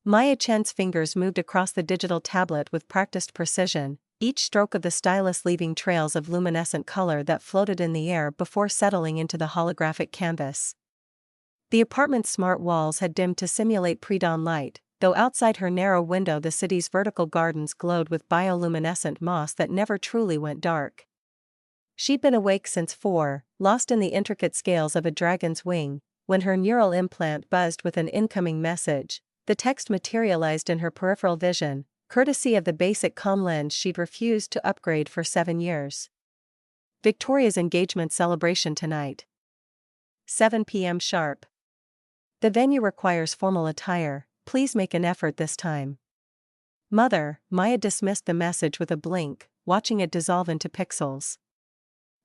Maya Chen's fingers moved across the digital tablet with practiced precision, each stroke of the stylus leaving trails of luminescent color that floated in the air before settling into the holographic canvas. The apartment's smart walls had dimmed to simulate pre-dawn light, though outside her narrow window the city's vertical gardens glowed with bioluminescent moss that never truly went dark. She'd been awake since 4, lost in the intricate scales of a dragon's wing, when her neural implant buzzed with an incoming message. The text materialized in her peripheral vision, courtesy of the basic comm lens she'd refused to upgrade for 7 years. Victoria's engagement celebration tonight. 7 p.m. sharp. The venue requires formal attire, please make an effort this time. Mother, Maya dismissed the message with a blink, watching it dissolve into pixels.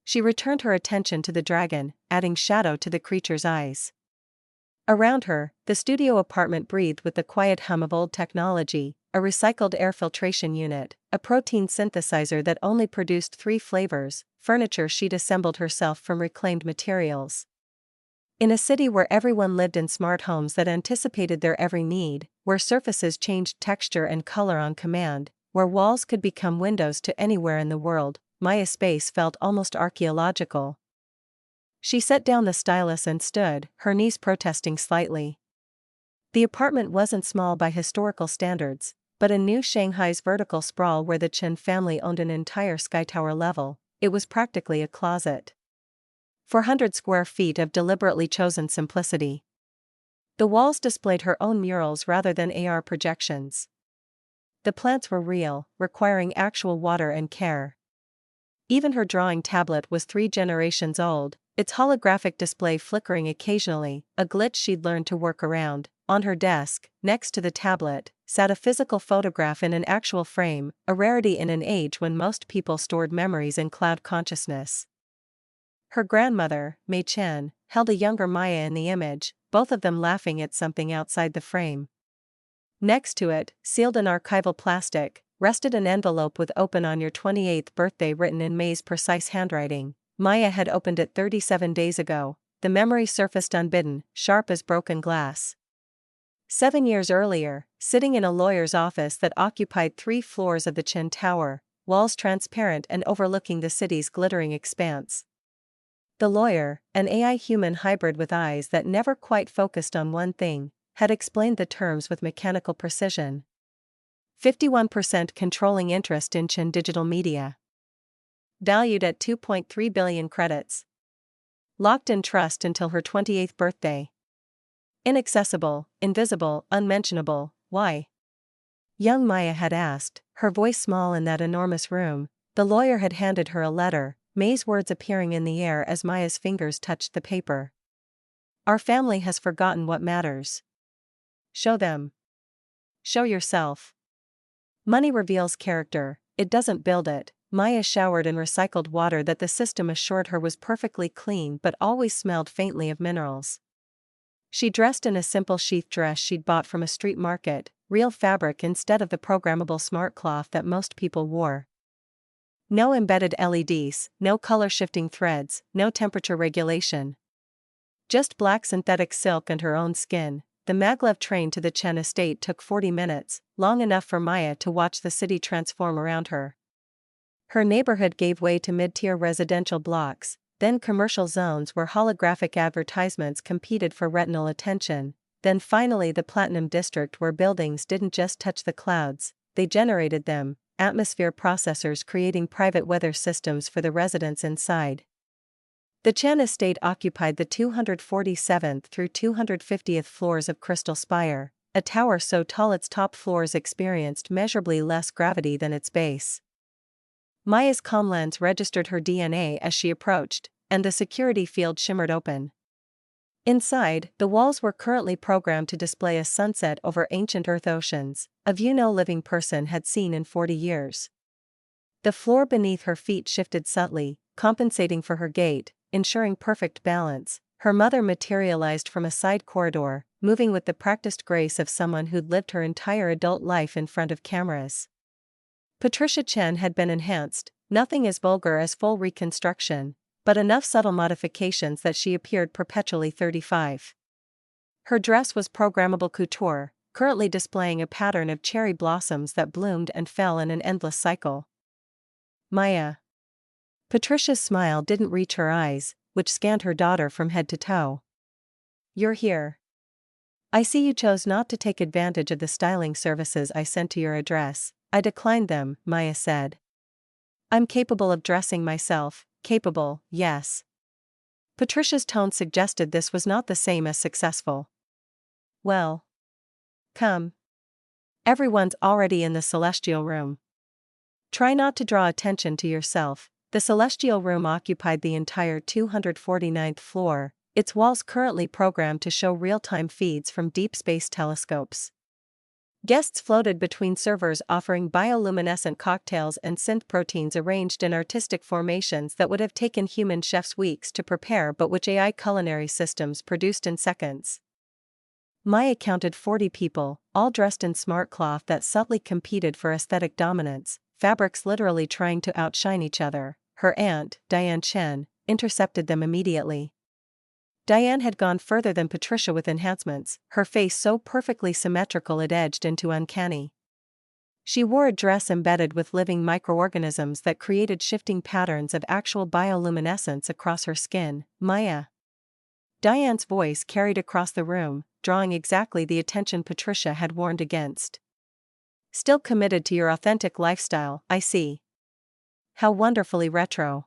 She returned her attention to the dragon, adding shadow to the creature's eyes. Around her, the studio apartment breathed with the quiet hum of old technology, a recycled air filtration unit, a protein synthesizer that only produced 3 flavors, furniture she'd assembled herself from reclaimed materials. In a city where everyone lived in smart homes that anticipated their every need, where surfaces changed texture and color on command, where walls could become windows to anywhere in the world, Maya's space felt almost archaeological. She set down the stylus and stood, her knees protesting slightly. The apartment wasn't small by historical standards, but in New Shanghai's vertical sprawl where the Chen family owned an entire sky tower level, it was practically a closet. 400 square feet of deliberately chosen simplicity. The walls displayed her own murals rather than AR projections. The plants were real, requiring actual water and care. Even her drawing tablet was 3 generations old, its holographic display flickering occasionally, a glitch she'd learned to work around. On her desk, next to the tablet, sat a physical photograph in an actual frame, a rarity in an age when most people stored memories in cloud consciousness. Her grandmother, Mei Chen, held a younger Maya in the image, both of them laughing at something outside the frame. Next to it, sealed in archival plastic, rested an envelope with "Open on your 28th birthday" written in Mei's precise handwriting. Maya had opened it 37 days ago, the memory surfaced unbidden, sharp as broken glass. 7 years earlier, sitting in a lawyer's office that occupied 3 floors of the Qin Tower, walls transparent and overlooking the city's glittering expanse. The lawyer, an AI-human hybrid with eyes that never quite focused on one thing, had explained the terms with mechanical precision. 51% controlling interest in Qin Digital Media. Valued at 2.3 billion credits. Locked in trust until her 28th birthday. Inaccessible, invisible, unmentionable, why? Young Maya had asked, her voice small in that enormous room. The lawyer had handed her a letter, Mei's words appearing in the air as Maya's fingers touched the paper. Our family has forgotten what matters. Show them. Show yourself. Money reveals character, it doesn't build it. Maya showered in recycled water that the system assured her was perfectly clean but always smelled faintly of minerals. She dressed in a simple sheath dress she'd bought from a street market, real fabric instead of the programmable smart cloth that most people wore. No embedded LEDs, no color-shifting threads, no temperature regulation. Just black synthetic silk and her own skin. The maglev train to the Chen estate took 40 minutes, long enough for Maya to watch the city transform around her. Her neighborhood gave way to mid-tier residential blocks, then commercial zones where holographic advertisements competed for retinal attention, then finally the Platinum District where buildings didn't just touch the clouds, they generated them, atmosphere processors creating private weather systems for the residents inside. The Chen estate occupied the 247th through 250th floors of Crystal Spire, a tower so tall its top floors experienced measurably less gravity than its base. Maya's comm lens registered her DNA as she approached, and the security field shimmered open. Inside, the walls were currently programmed to display a sunset over ancient Earth oceans, a view no living person had seen in 40 years. The floor beneath her feet shifted subtly, compensating for her gait, ensuring perfect balance. Her mother materialized from a side corridor, moving with the practiced grace of someone who'd lived her entire adult life in front of cameras. Patricia Chen had been enhanced, nothing as vulgar as full reconstruction, but enough subtle modifications that she appeared perpetually 35. Her dress was programmable couture, currently displaying a pattern of cherry blossoms that bloomed and fell in an endless cycle. Maya. Patricia's smile didn't reach her eyes, which scanned her daughter from head to toe. You're here. I see you chose not to take advantage of the styling services I sent to your address. I declined them, Maya said. I'm capable of dressing myself, capable, yes. Patricia's tone suggested this was not the same as successful. Well. Come. Everyone's already in the celestial room. Try not to draw attention to yourself. The celestial room occupied the entire 249th floor, its walls currently programmed to show real-time feeds from deep space telescopes. Guests floated between servers offering bioluminescent cocktails and synth proteins arranged in artistic formations that would have taken human chefs weeks to prepare but which AI culinary systems produced in seconds. Maya counted 40 people, all dressed in smart cloth that subtly competed for aesthetic dominance, fabrics literally trying to outshine each other. Her aunt, Diane Chen, intercepted them immediately. Diane had gone further than Patricia with enhancements, her face so perfectly symmetrical it edged into uncanny. She wore a dress embedded with living microorganisms that created shifting patterns of actual bioluminescence across her skin. Maya. Diane's voice carried across the room, drawing exactly the attention Patricia had warned against. Still committed to your authentic lifestyle, I see. How wonderfully retro.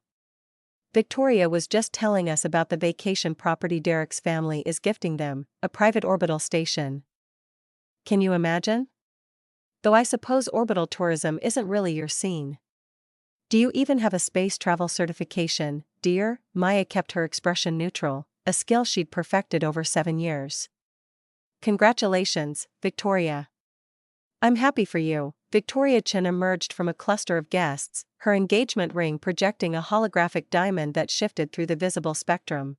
Victoria was just telling us about the vacation property Derek's family is gifting them, a private orbital station. Can you imagine? Though I suppose orbital tourism isn't really your scene. Do you even have a space travel certification, dear? Maya kept her expression neutral, a skill she'd perfected over 7 years. Congratulations, Victoria. I'm happy for you. Victoria Chen emerged from a cluster of guests, her engagement ring projecting a holographic diamond that shifted through the visible spectrum.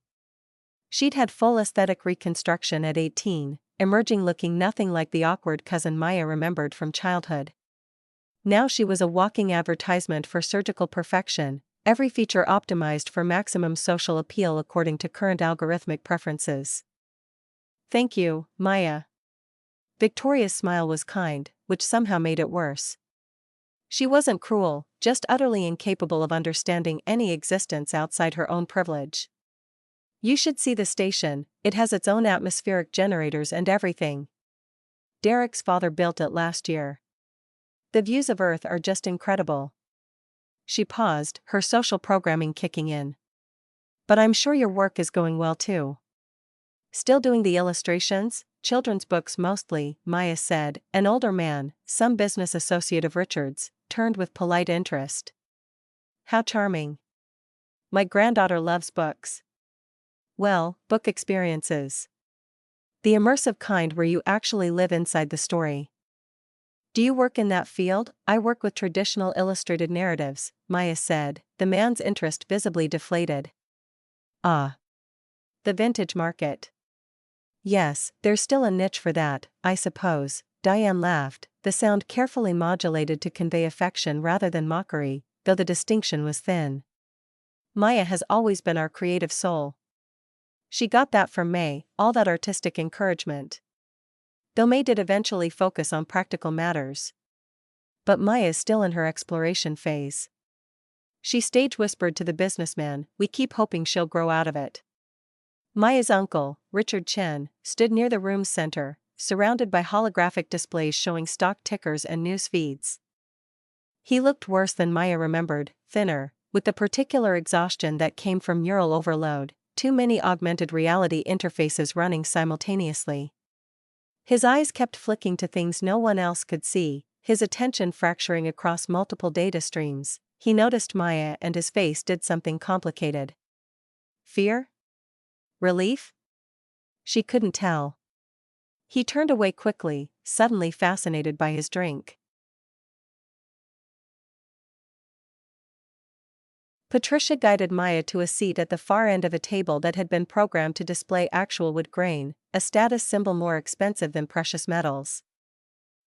She'd had full aesthetic reconstruction at 18, emerging looking nothing like the awkward cousin Maya remembered from childhood. Now she was a walking advertisement for surgical perfection, every feature optimized for maximum social appeal according to current algorithmic preferences. Thank you, Maya. Victoria's smile was kind, which somehow made it worse. She wasn't cruel, just utterly incapable of understanding any existence outside her own privilege. You should see the station, it has its own atmospheric generators and everything. Derek's father built it last year. The views of Earth are just incredible. She paused, her social programming kicking in. But I'm sure your work is going well too. Still doing the illustrations? Children's books mostly, Maya said. An older man, some business associate of Richard's, turned with polite interest. How charming. My granddaughter loves books. Well, book experiences. The immersive kind where you actually live inside the story. Do you work in that field? I work with traditional illustrated narratives, Maya said, the man's interest visibly deflated. Ah. The vintage market. Yes, there's still a niche for that, I suppose. Diane laughed, the sound carefully modulated to convey affection rather than mockery, though the distinction was thin. Maya has always been our creative soul. She got that from May, all that artistic encouragement. Though May did eventually focus on practical matters. But Maya is still in her exploration phase. She stage whispered to the businessman, we keep hoping she'll grow out of it. Maya's uncle, Richard Chen, stood near the room's center, surrounded by holographic displays showing stock tickers and news feeds. He looked worse than Maya remembered, thinner, with the particular exhaustion that came from neural overload, too many augmented reality interfaces running simultaneously. His eyes kept flicking to things no one else could see, his attention fracturing across multiple data streams. He noticed Maya and his face did something complicated. Fear? Relief? She couldn't tell. He turned away quickly, suddenly fascinated by his drink. Patricia guided Maya to a seat at the far end of a table that had been programmed to display actual wood grain, a status symbol more expensive than precious metals.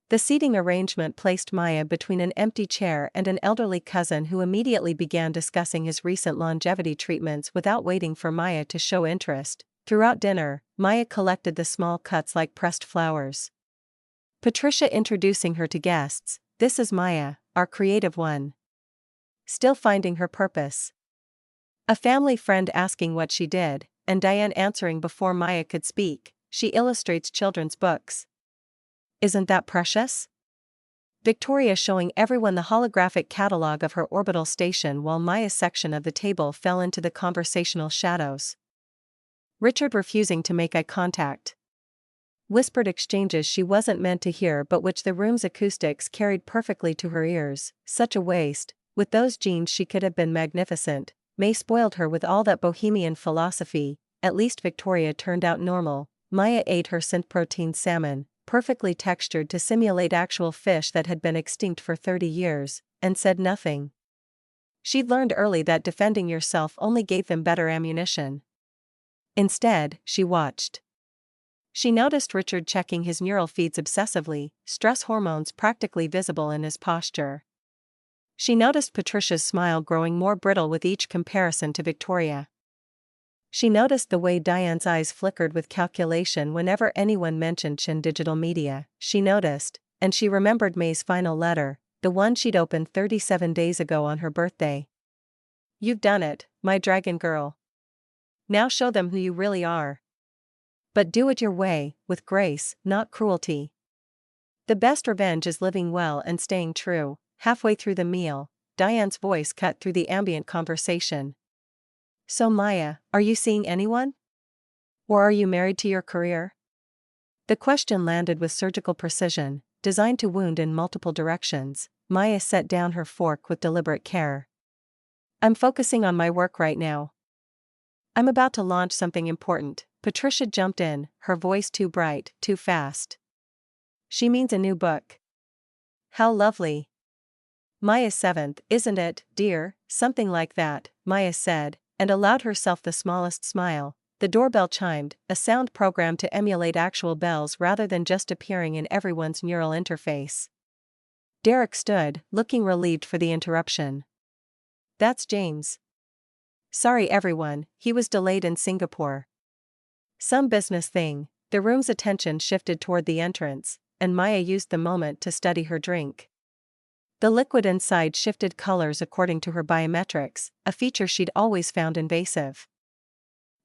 The seating arrangement placed Maya between an empty chair and an elderly cousin who immediately began discussing his recent longevity treatments without waiting for Maya to show interest. Throughout dinner, Maya collected the small cuts like pressed flowers. Patricia introducing her to guests, "This is Maya, our creative one. Still finding her purpose." A family friend asking what she did, and Diane answering before Maya could speak, "She illustrates children's books." "Isn't that precious?" Victoria showing everyone the holographic catalog of her orbital station while Maya's section of the table fell into the conversational shadows. Richard refusing to make eye contact. Whispered exchanges she wasn't meant to hear but which the room's acoustics carried perfectly to her ears. Such a waste. With those genes she could have been magnificent. May spoiled her with all that bohemian philosophy. At least Victoria turned out normal. Maya ate her synth-protein salmon, perfectly textured to simulate actual fish that had been extinct for 30 years, and said nothing. She'd learned early that defending yourself only gave them better ammunition. Instead, she watched. She noticed Richard checking his neural feeds obsessively, stress hormones practically visible in his posture. She noticed Patricia's smile growing more brittle with each comparison to Victoria. She noticed the way Diane's eyes flickered with calculation whenever anyone mentioned Chin Digital Media. She noticed, and she remembered May's final letter, the one she'd opened 37 days ago on her birthday. "You've done it, my dragon girl. Now show them who you really are. But do it your way, with grace, not cruelty. The best revenge is living well and staying true." Halfway through the meal, Diane's voice cut through the ambient conversation. "So Maya, are you seeing anyone? Or are you married to your career?" The question landed with surgical precision, designed to wound in multiple directions. Maya set down her fork with deliberate care. "I'm focusing on my work right now. I'm about to launch something important." Patricia jumped in, her voice too bright, too fast. "She means a new book." "How lovely. Maya's 7th, isn't it, dear?" "Something like that," Maya said, and allowed herself the smallest smile. The doorbell chimed, a sound programmed to emulate actual bells rather than just appearing in everyone's neural interface. Derek stood, looking relieved for the interruption. "That's James. Sorry everyone, he was delayed in Singapore. Some business thing." The room's attention shifted toward the entrance, and Maya used the moment to study her drink. The liquid inside shifted colors according to her biometrics, a feature she'd always found invasive.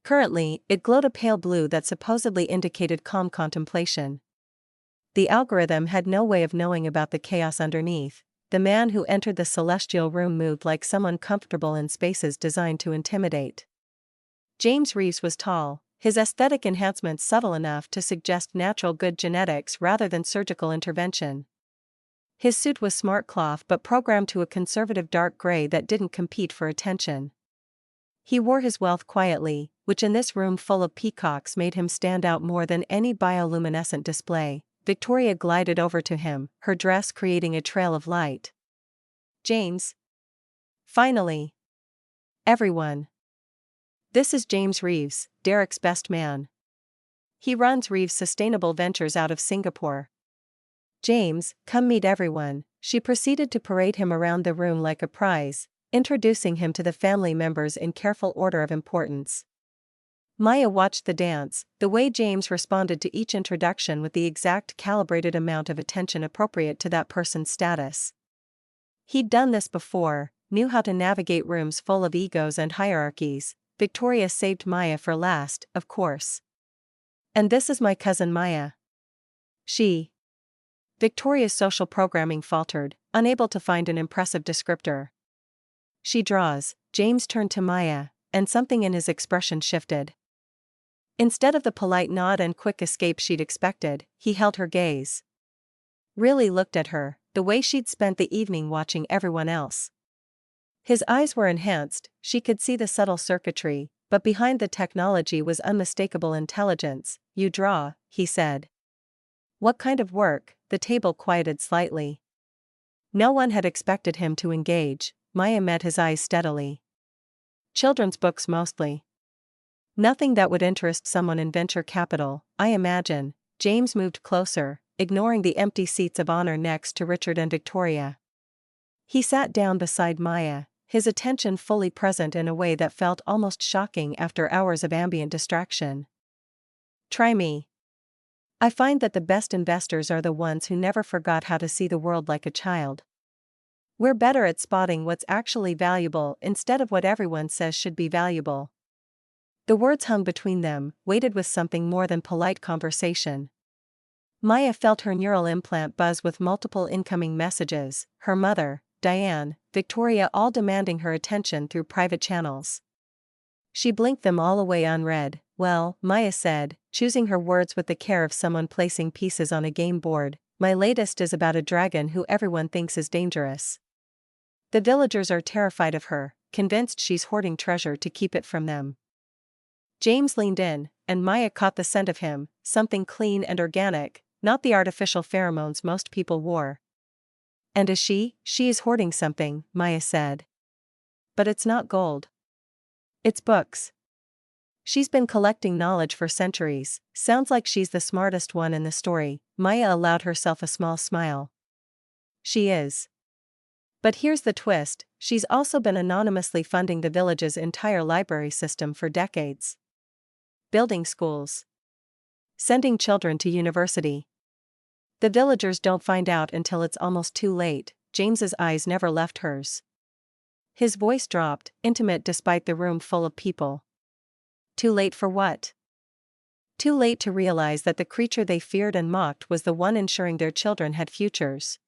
Currently, it glowed a pale blue that supposedly indicated calm contemplation. The algorithm had no way of knowing about the chaos underneath. The man who entered the celestial room moved like someone comfortable in spaces designed to intimidate. James Reeves was tall, his aesthetic enhancements subtle enough to suggest natural good genetics rather than surgical intervention. His suit was smart cloth but programmed to a conservative dark gray that didn't compete for attention. He wore his wealth quietly, which in this room full of peacocks made him stand out more than any bioluminescent display. Victoria glided over to him, her dress creating a trail of light. "James." "Finally." "Everyone. This is James Reeves, Derek's best man. He runs Reeves Sustainable Ventures out of Singapore. James, come meet everyone." She proceeded to parade him around the room like a prize, introducing him to the family members in careful order of importance. Maya watched the dance, the way James responded to each introduction with the exact calibrated amount of attention appropriate to that person's status. He'd done this before, knew how to navigate rooms full of egos and hierarchies. Victoria saved Maya for last, of course. "And this is my cousin Maya. She." Victoria's social programming faltered, unable to find an impressive descriptor. "She draws." James turned to Maya, and something in his expression shifted. Instead of the polite nod and quick escape she'd expected, he held her gaze. Really looked at her, the way she'd spent the evening watching everyone else. His eyes were enhanced, she could see the subtle circuitry, but behind the technology was unmistakable intelligence. "You draw," he said. "What kind of work?" The table quieted slightly. No one had expected him to engage. Maya met his eyes steadily. "Children's books mostly. Nothing that would interest someone in venture capital, I imagine." James moved closer, ignoring the empty seats of honor next to Richard and Victoria. He sat down beside Maya, his attention fully present in a way that felt almost shocking after hours of ambient distraction. "Try me." I find that the best investors are the ones who never forgot how to see the world like a child. We're better at spotting what's actually valuable instead of what everyone says should be valuable. The words hung between them, weighted with something more than polite conversation. Maya felt her neural implant buzz with multiple incoming messages, her mother, Diane, Victoria all demanding her attention through private channels. She blinked them all away unread. Well, Maya said, choosing her words with the care of someone placing pieces on a game board, my latest is about a dragon who everyone thinks is dangerous. The villagers are terrified of her, convinced she's hoarding treasure to keep it from them. James leaned in, and Maya caught the scent of him, something clean and organic, not the artificial pheromones most people wore. And is she is hoarding something, Maya said. But it's not gold. It's books. She's been collecting knowledge for centuries, sounds like she's the smartest one in the story. Maya allowed herself a small smile. She is. But here's the twist, she's also been anonymously funding the village's entire library system for decades. Building schools. Sending children to university. The villagers don't find out until it's almost too late. James's eyes never left hers. His voice dropped, intimate despite the room full of people. Too late for what? Too late to realize that the creature they feared and mocked was the one ensuring their children had futures.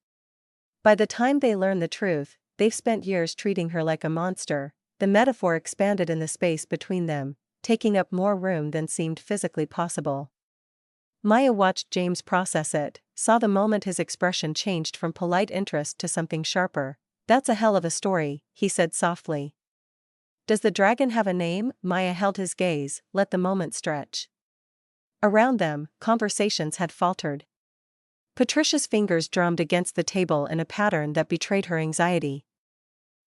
By the time they learn the truth, they've spent years treating her like a monster. The metaphor expanded in the space between them, taking up more room than seemed physically possible. Maya watched James process it, saw the moment his expression changed from polite interest to something sharper. That's a hell of a story, he said softly. Does the dragon have a name? Maya held his gaze, let the moment stretch. Around them, conversations had faltered. Patricia's fingers drummed against the table in a pattern that betrayed her anxiety.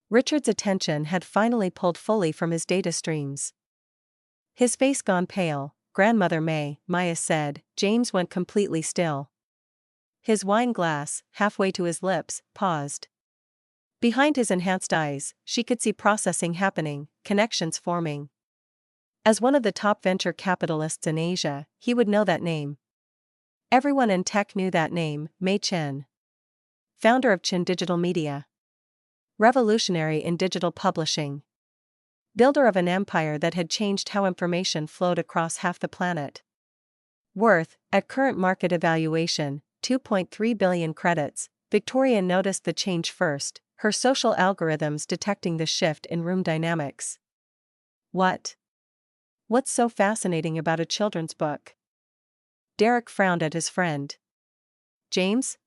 Richard's attention had finally pulled fully from his data streams. His face gone pale. Grandmother May, Maya said. James went completely still. His wine glass, halfway to his lips, paused. Behind his enhanced eyes, she could see processing happening, connections forming. As one of the top venture capitalists in Asia, he would know that name. Everyone in tech knew that name, Mei Chen. Founder of Chen Digital Media. Revolutionary in digital publishing. Builder of an empire that had changed how information flowed across half the planet. Worth, at current market evaluation, 2.3 billion credits. Victoria noticed the change first, her social algorithms detecting the shift in room dynamics. What? What's so fascinating about a children's book? Derek frowned at his friend. James?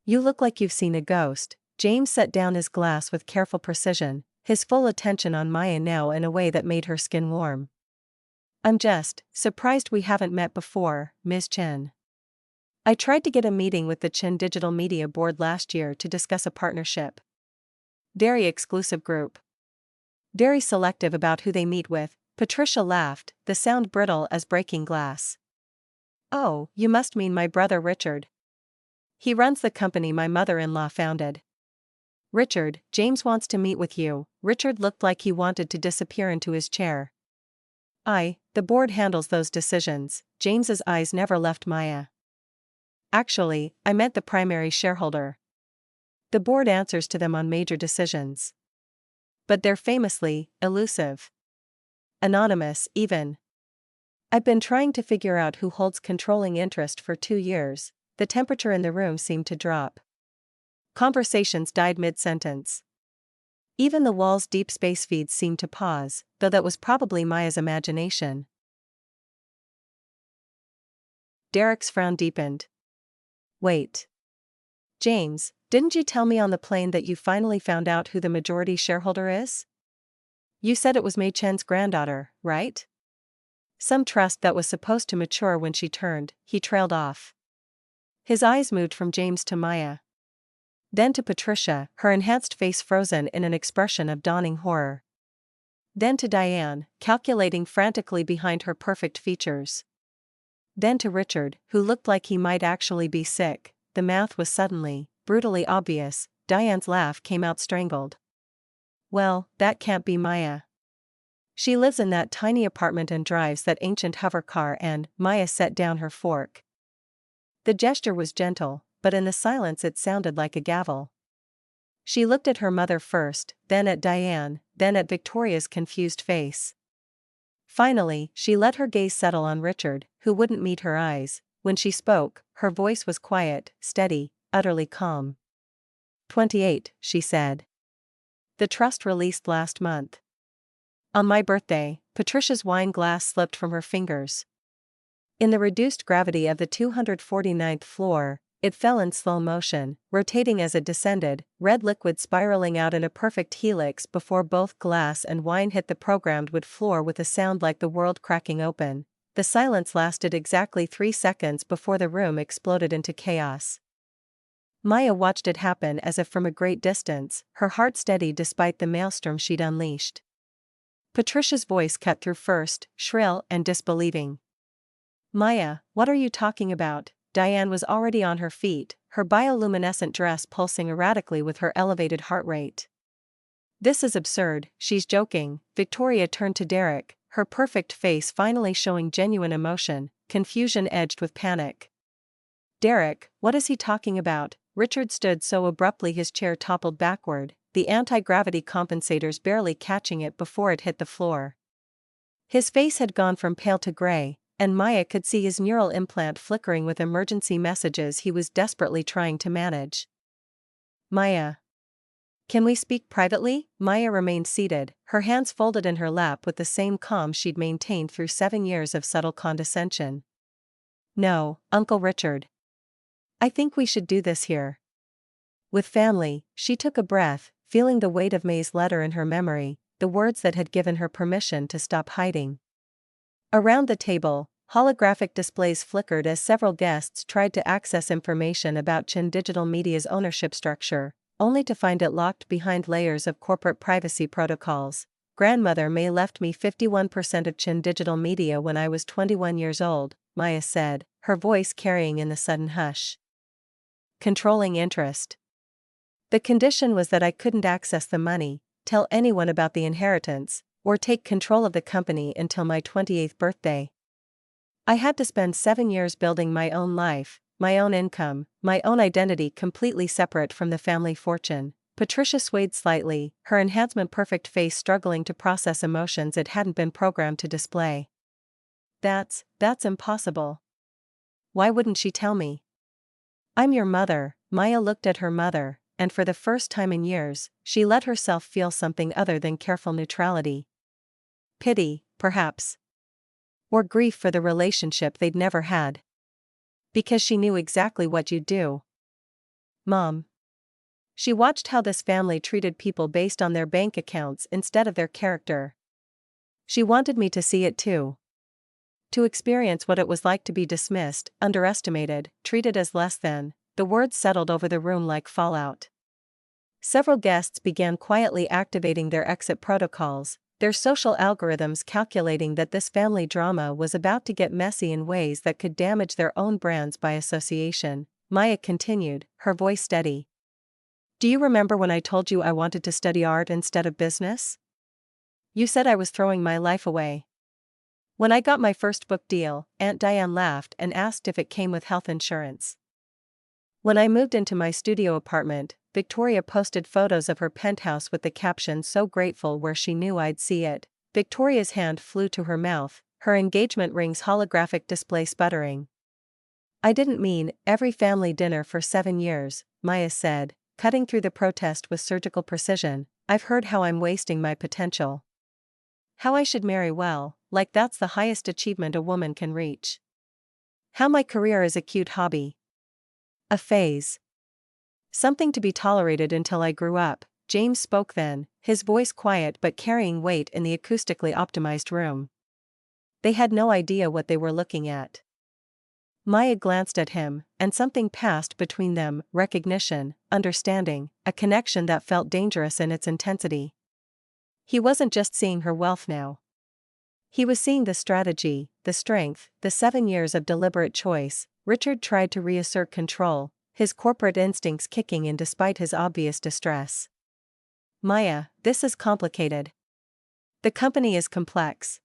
You look like you've seen a ghost. James set down his glass with careful precision, his full attention on Maya now in a way that made her skin warm. I'm just surprised we haven't met before, Ms. Chen. I tried to get a meeting with the Chen Digital Media Board last year to discuss a partnership. Very exclusive group. Very selective about who they meet with. Patricia laughed, the sound brittle as breaking glass. Oh, you must mean my brother Richard. He runs the company my mother-in-law founded. Richard, James wants to meet with you. Richard looked like he wanted to disappear into his chair. The board handles those decisions. James's eyes never left Maya. Actually, I meant the primary shareholder. The board answers to them on major decisions. But they're famously elusive. Anonymous, even. I've been trying to figure out who holds controlling interest for 2 years. The temperature in the room seemed to drop. Conversations died mid-sentence. Even the wall's deep space feeds seemed to pause, though that was probably Maya's imagination. Derek's frown deepened. Wait. James, didn't you tell me on the plane that you finally found out who the majority shareholder is? You said it was Mei Chen's granddaughter, right? Some trust that was supposed to mature when she turned. He trailed off. His eyes moved from James to Maya. Then to Patricia, her enhanced face frozen in an expression of dawning horror. Then to Diane, calculating frantically behind her perfect features. Then to Richard, who looked like he might actually be sick. The math was suddenly, brutally obvious. Diane's laugh came out strangled. Well, that can't be Maya. She lives in that tiny apartment and drives that ancient hover car and Maya set down her fork. The gesture was gentle, but in the silence it sounded like a gavel. She looked at her mother first, then at Diane, then at Victoria's confused face. Finally, she let her gaze settle on Richard, who wouldn't meet her eyes. When she spoke, her voice was quiet, steady, utterly calm. 28, she said. The trust released last month. On my birthday, Patricia's wine glass slipped from her fingers. In the reduced gravity of the 249th floor, it fell in slow motion, rotating as it descended, red liquid spiraling out in a perfect helix before both glass and wine hit the programmed wood floor with a sound like the world cracking open. The silence lasted exactly 3 seconds before the room exploded into chaos. Maya watched it happen as if from a great distance, her heart steady despite the maelstrom she'd unleashed. Patricia's voice cut through first, shrill and disbelieving. Maya, what are you talking about? Diane was already on her feet, her bioluminescent dress pulsing erratically with her elevated heart rate. This is absurd, she's joking. Victoria turned to Derek, her perfect face finally showing genuine emotion, confusion edged with panic. Derek, what is he talking about? Richard stood so abruptly his chair toppled backward, the anti-gravity compensators barely catching it before it hit the floor. His face had gone from pale to gray, and Maya could see his neural implant flickering with emergency messages he was desperately trying to manage. Maya. Can we speak privately? Maya remained seated, her hands folded in her lap with the same calm she'd maintained through 7 years of subtle condescension. No, Uncle Richard. I think we should do this here. With family, she took a breath, feeling the weight of May's letter in her memory, the words that had given her permission to stop hiding. Around the table, holographic displays flickered as several guests tried to access information about Chin Digital Media's ownership structure, only to find it locked behind layers of corporate privacy protocols. Grandmother May left me 51% of Chin Digital Media when I was 21 years old, Maya said, her voice carrying in the sudden hush. Controlling interest. The condition was that I couldn't access the money, tell anyone about the inheritance, or take control of the company until my 28th birthday. I had to spend 7 years building my own life, my own income, my own identity completely separate from the family fortune. Patricia swayed slightly, her enhancement-perfect face struggling to process emotions it hadn't been programmed to display. That's impossible. Why wouldn't she tell me? I'm your mother. Maya looked at her mother, and for the first time in years, she let herself feel something other than careful neutrality. Pity, perhaps. Or grief for the relationship they'd never had. Because she knew exactly what you'd do. Mom. She watched how this family treated people based on their bank accounts instead of their character. She wanted me to see it too. To experience what it was like to be dismissed, underestimated, treated as less than. The words settled over the room like fallout. Several guests began quietly activating their exit protocols, their social algorithms calculating that this family drama was about to get messy in ways that could damage their own brands by association. Maya continued, her voice steady. Do you remember when I told you I wanted to study art instead of business? You said I was throwing my life away. When I got my first book deal, Aunt Diane laughed and asked if it came with health insurance. When I moved into my studio apartment, Victoria posted photos of her penthouse with the caption "So grateful" where she knew I'd see it. Victoria's hand flew to her mouth, her engagement ring's holographic display sputtering. I didn't mean every family dinner for 7 years, Maya said, cutting through the protest with surgical precision. I've heard how I'm wasting my potential. How I should marry well, like that's the highest achievement a woman can reach. How my career is a cute hobby. A phase. Something to be tolerated until I grew up. James spoke then, his voice quiet but carrying weight in the acoustically optimized room. They had no idea what they were looking at. Maya glanced at him, and something passed between them, recognition, understanding, a connection that felt dangerous in its intensity. He wasn't just seeing her wealth now. He was seeing the strategy, the strength, the 7 years of deliberate choice. Richard tried to reassert control, his corporate instincts kicking in despite his obvious distress. Maya, this is complicated. The company is complex.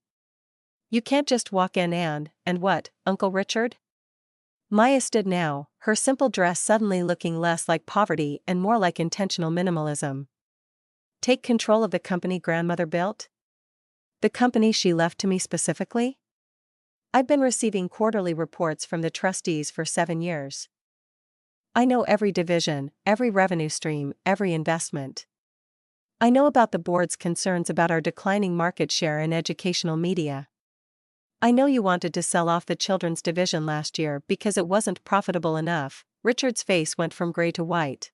You can't just walk in and what, Uncle Richard? Maya stood now, her simple dress suddenly looking less like poverty and more like intentional minimalism. Take control of the company grandmother built? The company she left to me specifically? I've been receiving quarterly reports from the trustees for 7 years. I know every division, every revenue stream, every investment. I know about the board's concerns about our declining market share in educational media. I know you wanted to sell off the children's division last year because it wasn't profitable enough. Richard's face went from gray to white.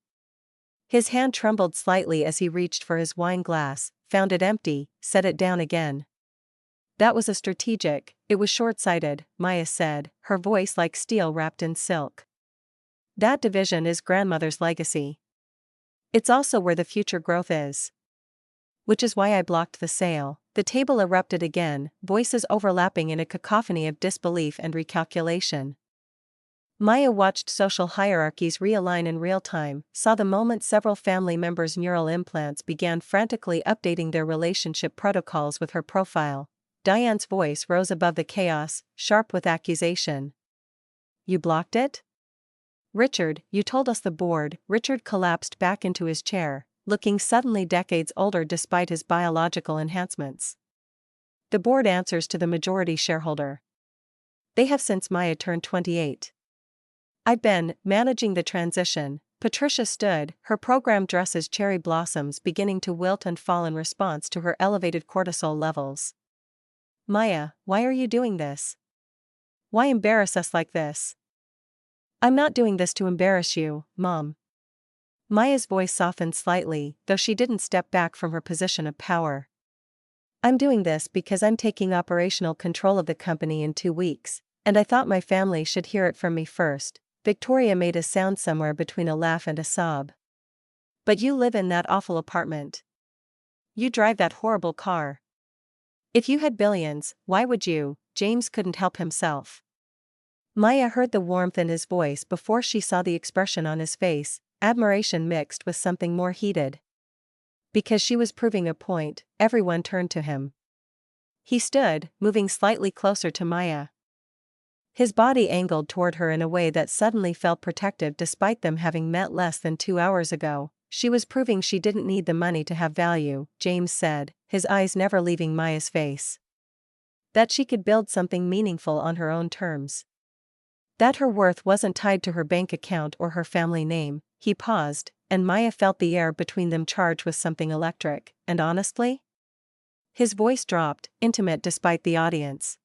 His hand trembled slightly as he reached for his wine glass, found it empty, set it down again. That was it was short-sighted, Maya said, her voice like steel wrapped in silk. That division is grandmother's legacy. It's also where the future growth is. Which is why I blocked the sale. The table erupted again, voices overlapping in a cacophony of disbelief and recalculation. Maya watched social hierarchies realign in real time, saw the moment several family members' neural implants began frantically updating their relationship protocols with her profile. Diane's voice rose above the chaos, sharp with accusation. You blocked it? Richard, you told us the board. Richard collapsed back into his chair, looking suddenly decades older despite his biological enhancements. The board answers to the majority shareholder. They have since Maya turned 28. I've been managing the transition. Patricia stood, her program dress as cherry blossoms beginning to wilt and fall in response to her elevated cortisol levels. Maya, why are you doing this? Why embarrass us like this? I'm not doing this to embarrass you, Mom. Maya's voice softened slightly, though she didn't step back from her position of power. I'm doing this because I'm taking operational control of the company in 2 weeks, and I thought my family should hear it from me first. Victoria made a sound somewhere between a laugh and a sob. But you live in that awful apartment. You drive that horrible car. If you had billions, why would you? James couldn't help himself. Maya heard the warmth in his voice before she saw the expression on his face, admiration mixed with something more heated. Because she was proving a point, everyone turned to him. He stood, moving slightly closer to Maya. His body angled toward her in a way that suddenly felt protective despite them having met less than 2 hours ago. She was proving she didn't need the money to have value, James said, his eyes never leaving Maya's face. That she could build something meaningful on her own terms. That her worth wasn't tied to her bank account or her family name. He paused, and Maya felt the air between them charged with something electric, and honestly? His voice dropped, intimate despite the audience.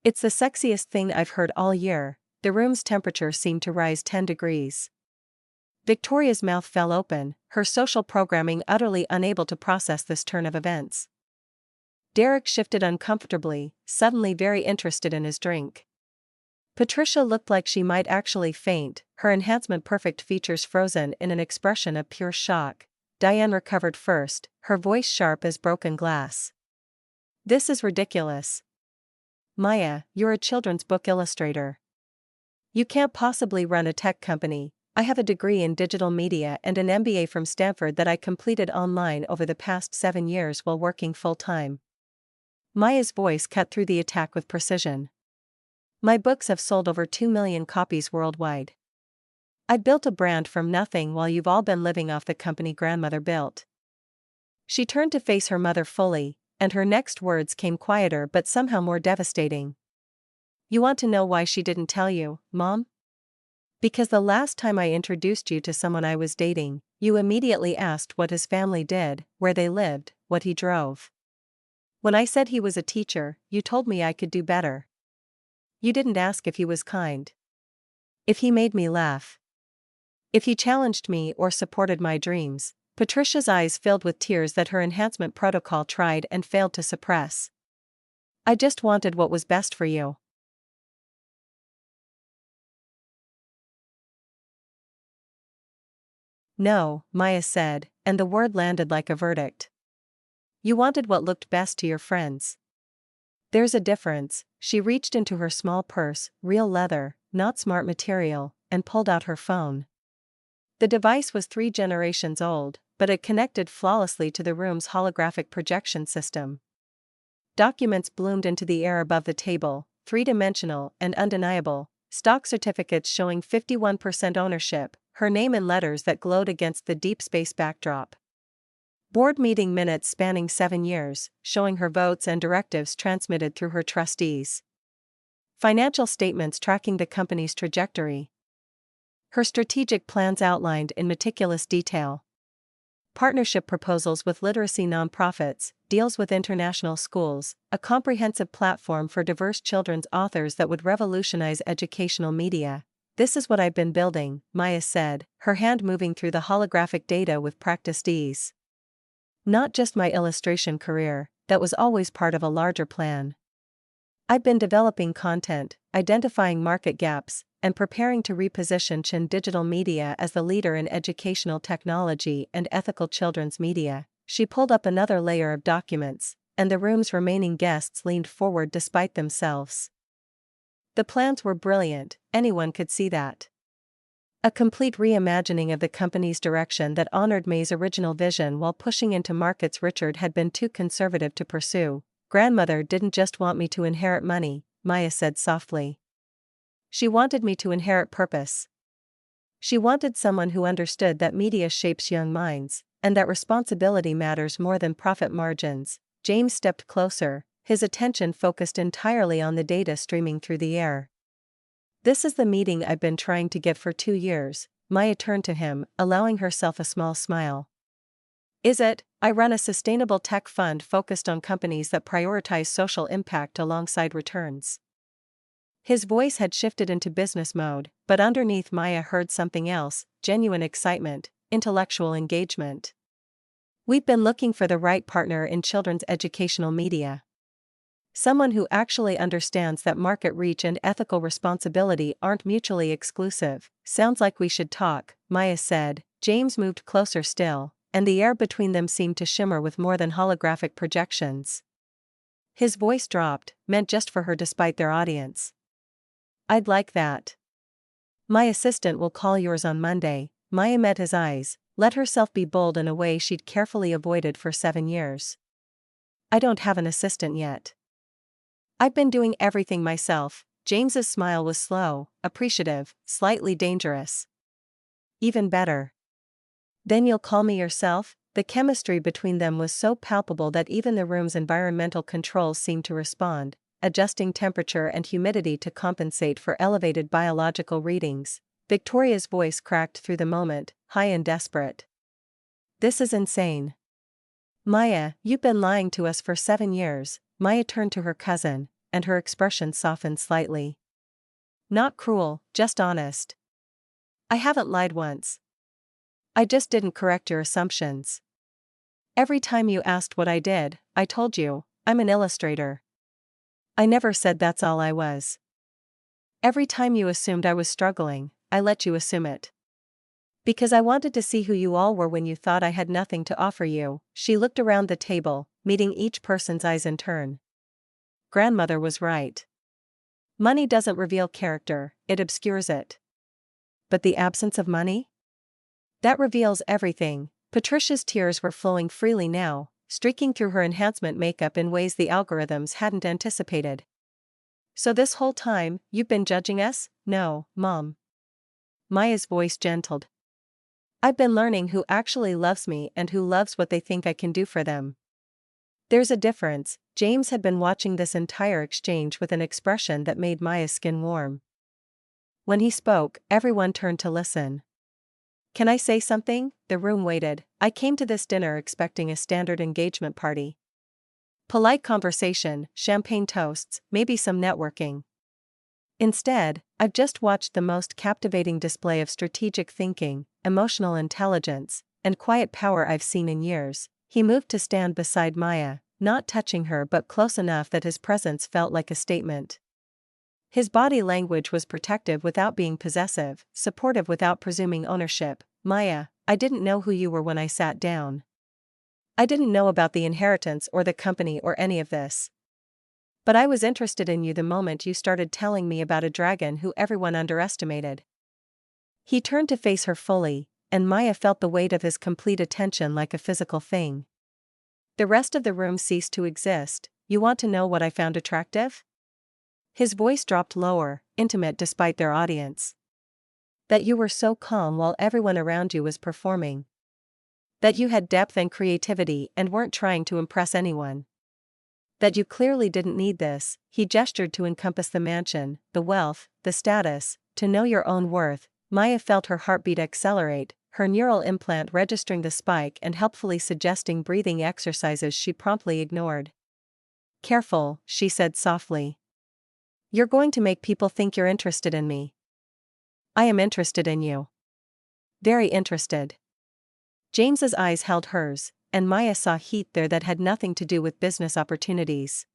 It's the sexiest thing I've heard all year. The room's temperature seemed to rise 10 degrees. Victoria's mouth fell open, her social programming utterly unable to process this turn of events. Derek shifted uncomfortably, suddenly very interested in his drink. Patricia looked like she might actually faint, her enhancement-perfect features frozen in an expression of pure shock. Diane recovered first, her voice sharp as broken glass. This is ridiculous. Maya, you're a children's book illustrator. You can't possibly run a tech company. I have a degree in digital media and an MBA from Stanford that I completed online over the past 7 years while working full-time. Maya's voice cut through the attack with precision. My books have sold over 2 million copies worldwide. I built a brand from nothing while you've all been living off the company grandmother built. She turned to face her mother fully, and her next words came quieter but somehow more devastating. You want to know why she didn't tell you, Mom? Because the last time I introduced you to someone I was dating, you immediately asked what his family did, where they lived, what he drove. When I said he was a teacher, you told me I could do better. You didn't ask if he was kind. If he made me laugh. If he challenged me or supported my dreams. Patricia's eyes filled with tears that her enhancement protocol tried and failed to suppress. I just wanted what was best for you. No, Maya said, and the word landed like a verdict. You wanted what looked best to your friends. There's a difference. She reached into her small purse, real leather, not smart material, and pulled out her phone. The device was 3 generations old, but it connected flawlessly to the room's holographic projection system. Documents bloomed into the air above the table, 3-dimensional and undeniable, stock certificates showing 51% ownership, her name in letters that glowed against the deep space backdrop. Board meeting minutes spanning 7 years, showing her votes and directives transmitted through her trustees. Financial statements tracking the company's trajectory. Her strategic plans outlined in meticulous detail. Partnership proposals with literacy nonprofits, deals with international schools, a comprehensive platform for diverse children's authors that would revolutionize educational media. This is what I've been building, Maya said, her hand moving through the holographic data with practiced ease. Not just my illustration career, that was always part of a larger plan. I've been developing content, identifying market gaps, and preparing to reposition Chin Digital Media as the leader in educational technology and ethical children's media. She pulled up another layer of documents, and the room's remaining guests leaned forward despite themselves. The plans were brilliant, anyone could see that. A complete reimagining of the company's direction that honored May's original vision while pushing into markets Richard had been too conservative to pursue. Grandmother didn't just want me to inherit money, Maya said softly. She wanted me to inherit purpose. She wanted someone who understood that media shapes young minds, and that responsibility matters more than profit margins. James stepped closer, his attention focused entirely on the data streaming through the air. This is the meeting I've been trying to get for 2 years, Maya turned to him, allowing herself a small smile. Is it? I run a sustainable tech fund focused on companies that prioritize social impact alongside returns. His voice had shifted into business mode, but underneath Maya heard something else, genuine excitement, intellectual engagement. We've been looking for the right partner in children's educational media. Someone who actually understands that market reach and ethical responsibility aren't mutually exclusive. Sounds like we should talk, Maya said. James moved closer still, and the air between them seemed to shimmer with more than holographic projections. His voice dropped, meant just for her despite their audience. I'd like that. My assistant will call yours on Monday. Maya met his eyes, let herself be bold in a way she'd carefully avoided for 7 years. I don't have an assistant yet. I've been doing everything myself. James's smile was slow, appreciative, slightly dangerous. Even better. Then you'll call me yourself? The chemistry between them was so palpable that even the room's environmental controls seemed to respond, adjusting temperature and humidity to compensate for elevated biological readings. Victoria's voice cracked through the moment, high and desperate. This is insane. Maya, you've been lying to us for 7 years. Maya turned to her cousin, and her expression softened slightly. Not cruel, just honest. I haven't lied once. I just didn't correct your assumptions. Every time you asked what I did, I told you, I'm an illustrator. I never said that's all I was. Every time you assumed I was struggling, I let you assume it. Because I wanted to see who you all were when you thought I had nothing to offer you. She looked around the table, meeting each person's eyes in turn. Grandmother was right. Money doesn't reveal character, it obscures it. But the absence of money? That reveals everything. Patricia's tears were flowing freely now, streaking through her enhancement makeup in ways the algorithms hadn't anticipated. So this whole time, you've been judging us? No, Mom. Maya's voice gentled. I've been learning who actually loves me and who loves what they think I can do for them. There's a difference. James had been watching this entire exchange with an expression that made Maya's skin warm. When he spoke, everyone turned to listen. Can I say something? The room waited. I came to this dinner expecting a standard engagement party. Polite conversation, champagne toasts, maybe some networking. Instead, I've just watched the most captivating display of strategic thinking, emotional intelligence, and quiet power I've seen in years. He moved to stand beside Maya, not touching her but close enough that his presence felt like a statement. His body language was protective without being possessive, supportive without presuming ownership. Maya, I didn't know who you were when I sat down. I didn't know about the inheritance or the company or any of this. But I was interested in you the moment you started telling me about a dragon who everyone underestimated. He turned to face her fully, and Maya felt the weight of his complete attention like a physical thing. The rest of the room ceased to exist. You want to know what I found attractive? His voice dropped lower, intimate despite their audience. That you were so calm while everyone around you was performing. That you had depth and creativity and weren't trying to impress anyone. That you clearly didn't need this. He gestured to encompass the mansion, the wealth, the status, to know your own worth. Maya felt her heartbeat accelerate, her neural implant registering the spike and helpfully suggesting breathing exercises she promptly ignored. Careful, she said softly. You're going to make people think you're interested in me. I am interested in you. Very interested. James's eyes held hers, and Maya saw heat there that had nothing to do with business opportunities.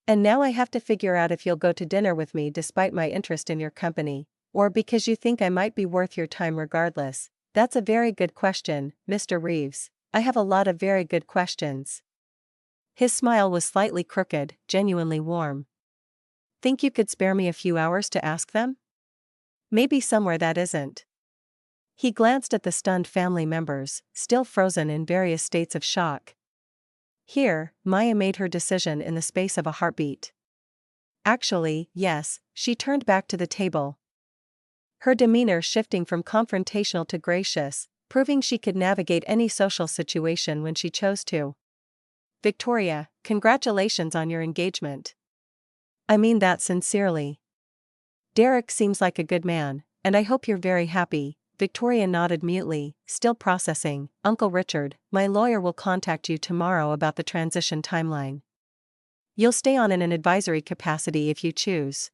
And now I have to figure out if you'll go to dinner with me despite my interest in your company, or because you think I might be worth your time regardless. That's a very good question, Mr. Reeves. I have a lot of very good questions. His smile was slightly crooked, genuinely warm. Think you could spare me a few hours to ask them? Maybe somewhere that isn't. He glanced at the stunned family members, still frozen in various states of shock. Here, Maya made her decision in the space of a heartbeat. Actually, yes, she turned back to the table. Her demeanor shifting from confrontational to gracious, proving she could navigate any social situation when she chose to. Victoria, congratulations on your engagement. I mean that sincerely. Derek seems like a good man, and I hope you're very happy. Victoria nodded mutely, still processing. Uncle Richard, my lawyer will contact you tomorrow about the transition timeline. You'll stay on in an advisory capacity if you choose.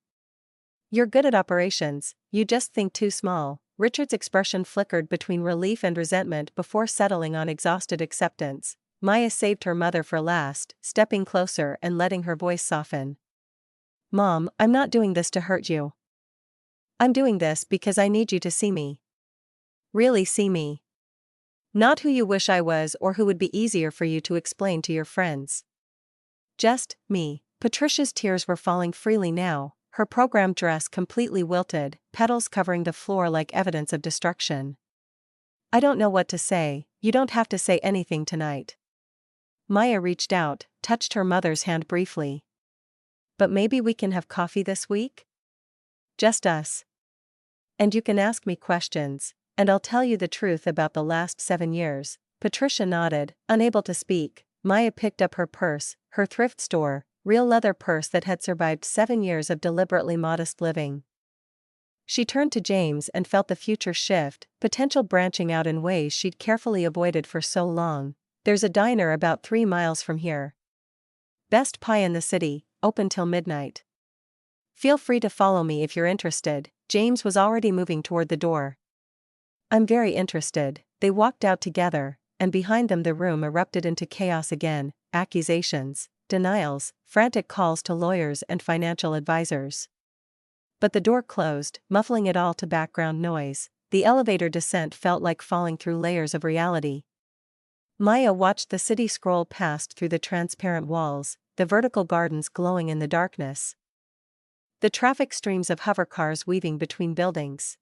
You're good at operations, you just think too small. Richard's expression flickered between relief and resentment before settling on exhausted acceptance. Maya saved her mother for last, stepping closer and letting her voice soften. Mom, I'm not doing this to hurt you. I'm doing this because I need you to see me. Really see me. Not who you wish I was or who would be easier for you to explain to your friends. Just me. Patricia's tears were falling freely now, her programmed dress completely wilted, petals covering the floor like evidence of destruction. I don't know what to say. You don't have to say anything tonight. Maya reached out, touched her mother's hand briefly. But maybe we can have coffee this week? Just us. And you can ask me questions, and I'll tell you the truth about the last 7 years. Patricia nodded, unable to speak. Maya picked up her purse, her thrift store, real leather purse that had survived 7 years of deliberately modest living. She turned to James and felt the future shift, potential branching out in ways she'd carefully avoided for so long. There's a diner about 3 miles from here. Best pie in the city, open till midnight. Feel free to follow me if you're interested. James was already moving toward the door. I'm very interested. They walked out together, and behind them the room erupted into chaos again, accusations, denials, frantic calls to lawyers and financial advisors. But the door closed, muffling it all to background noise. The elevator descent felt like falling through layers of reality. Maya watched the city scroll past through the transparent walls, the vertical gardens glowing in the darkness. The traffic streams of hovercars weaving between buildings.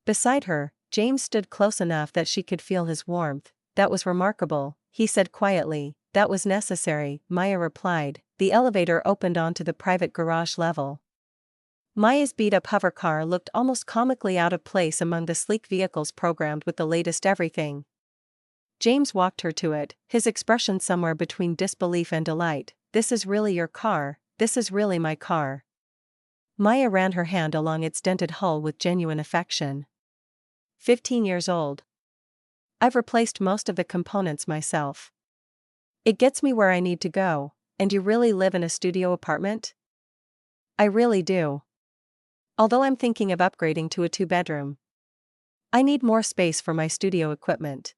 Beside her, James stood close enough that she could feel his warmth. That was remarkable, he said quietly. That was necessary, Maya replied. The elevator opened onto the private garage level. Maya's beat-up hovercar looked almost comically out of place among the sleek vehicles programmed with the latest everything. James walked her to it, his expression somewhere between disbelief and delight. This is really your car, this is really my car. Maya ran her hand along its dented hull with genuine affection. 15 years old. I've replaced most of the components myself. It gets me where I need to go. And you really live in a studio apartment? I really do. Although I'm thinking of upgrading to a 2-bedroom. I need more space for my studio equipment.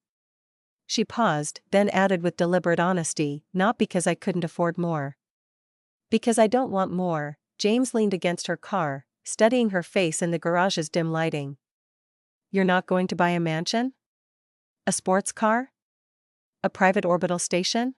She paused, then added with deliberate honesty, not because I couldn't afford more. Because I don't want more. James leaned against her car, studying her face in the garage's dim lighting. You're not going to buy a mansion? A sports car? A private orbital station?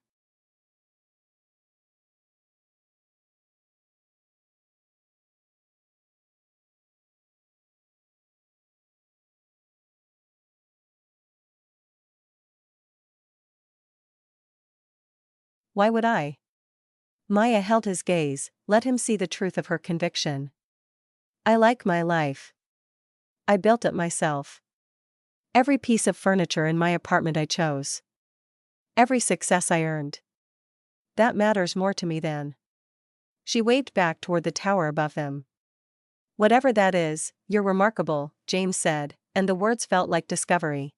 Why would I? Maya held his gaze, let him see the truth of her conviction. I like my life. I built it myself. Every piece of furniture in my apartment I chose. Every success I earned. That matters more to me than. She waved back toward the tower above them. Whatever that is, you're remarkable, James said, and the words felt like discovery.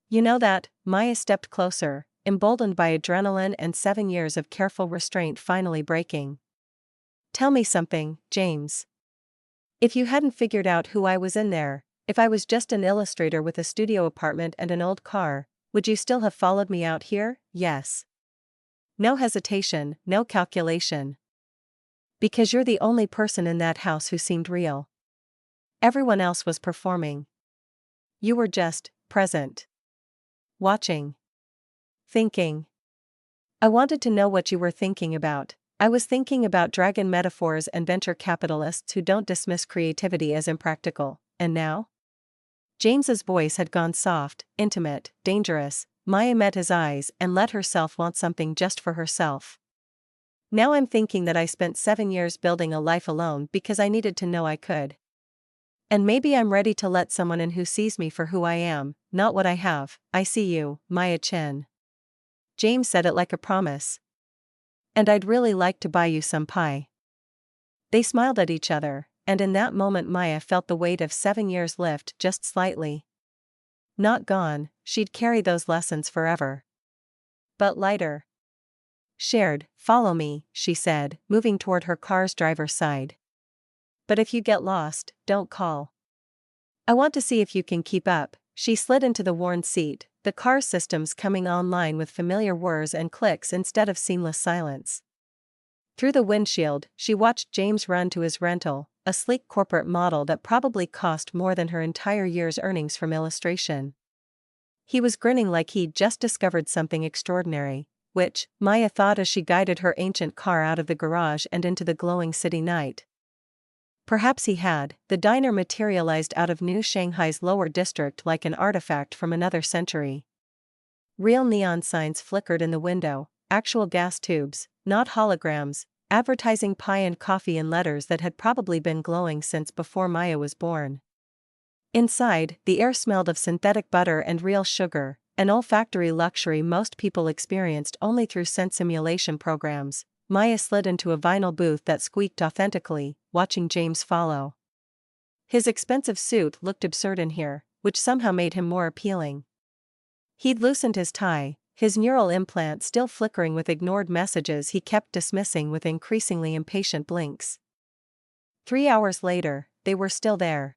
You know that. Maya stepped closer, emboldened by adrenaline and 7 years of careful restraint finally breaking. Tell me something, James. If you hadn't figured out who I was in there, if I was just an illustrator with a studio apartment and an old car, would you still have followed me out here? Yes. No hesitation, no calculation. Because you're the only person in that house who seemed real. Everyone else was performing. You were just present. Watching. Thinking. I wanted to know what you were thinking about. I was thinking about dragon metaphors and venture capitalists who don't dismiss creativity as impractical. And now? James's voice had gone soft, intimate, dangerous. Maya met his eyes and let herself want something just for herself. Now I'm thinking that I spent 7 years building a life alone because I needed to know I could. And maybe I'm ready to let someone in who sees me for who I am, not what I have. I see you, Maya Chin. James said it like a promise. And I'd really like to buy you some pie. They smiled at each other, and in that moment Maya felt the weight of 7 years lift just slightly. Not gone, she'd carry those lessons forever. But lighter. Shared. Follow me, she said, moving toward her car's driver's side. But if you get lost, don't call. I want to see if you can keep up. She slid into the worn seat, the car's systems coming online with familiar whirs and clicks instead of seamless silence. Through the windshield, she watched James run to his rental, a sleek corporate model that probably cost more than her entire year's earnings from illustration. He was grinning like he'd just discovered something extraordinary, which, Maya thought as she guided her ancient car out of the garage and into the glowing city night. Perhaps he had. The diner materialized out of New Shanghai's lower district like an artifact from another century. Real neon signs flickered in the window, actual gas tubes, not holograms, advertising pie and coffee in letters that had probably been glowing since before Maya was born. Inside, the air smelled of synthetic butter and real sugar, an olfactory luxury most people experienced only through sense simulation programs. Maya slid into a vinyl booth that squeaked authentically, watching James follow. His expensive suit looked absurd in here, which somehow made him more appealing. He'd loosened his tie, his neural implant still flickering with ignored messages he kept dismissing with increasingly impatient blinks. 3 hours later, they were still there.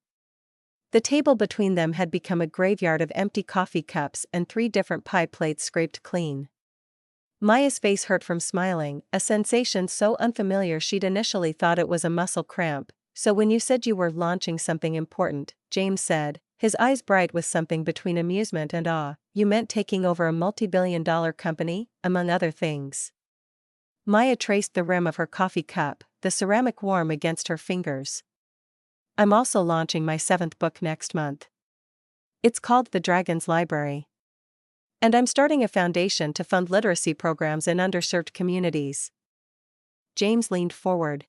The table between them had become a graveyard of empty coffee cups and 3 different pie plates scraped clean. Maya's face hurt from smiling, a sensation so unfamiliar she'd initially thought it was a muscle cramp. So when you said you were launching something important, James said, his eyes bright with something between amusement and awe, you meant taking over a multi-billion-dollar company, among other things. Maya traced the rim of her coffee cup, the ceramic warm against her fingers. I'm also launching my 7th book next month. It's called The Dragon's Library. And I'm starting a foundation to fund literacy programs in underserved communities. James leaned forward.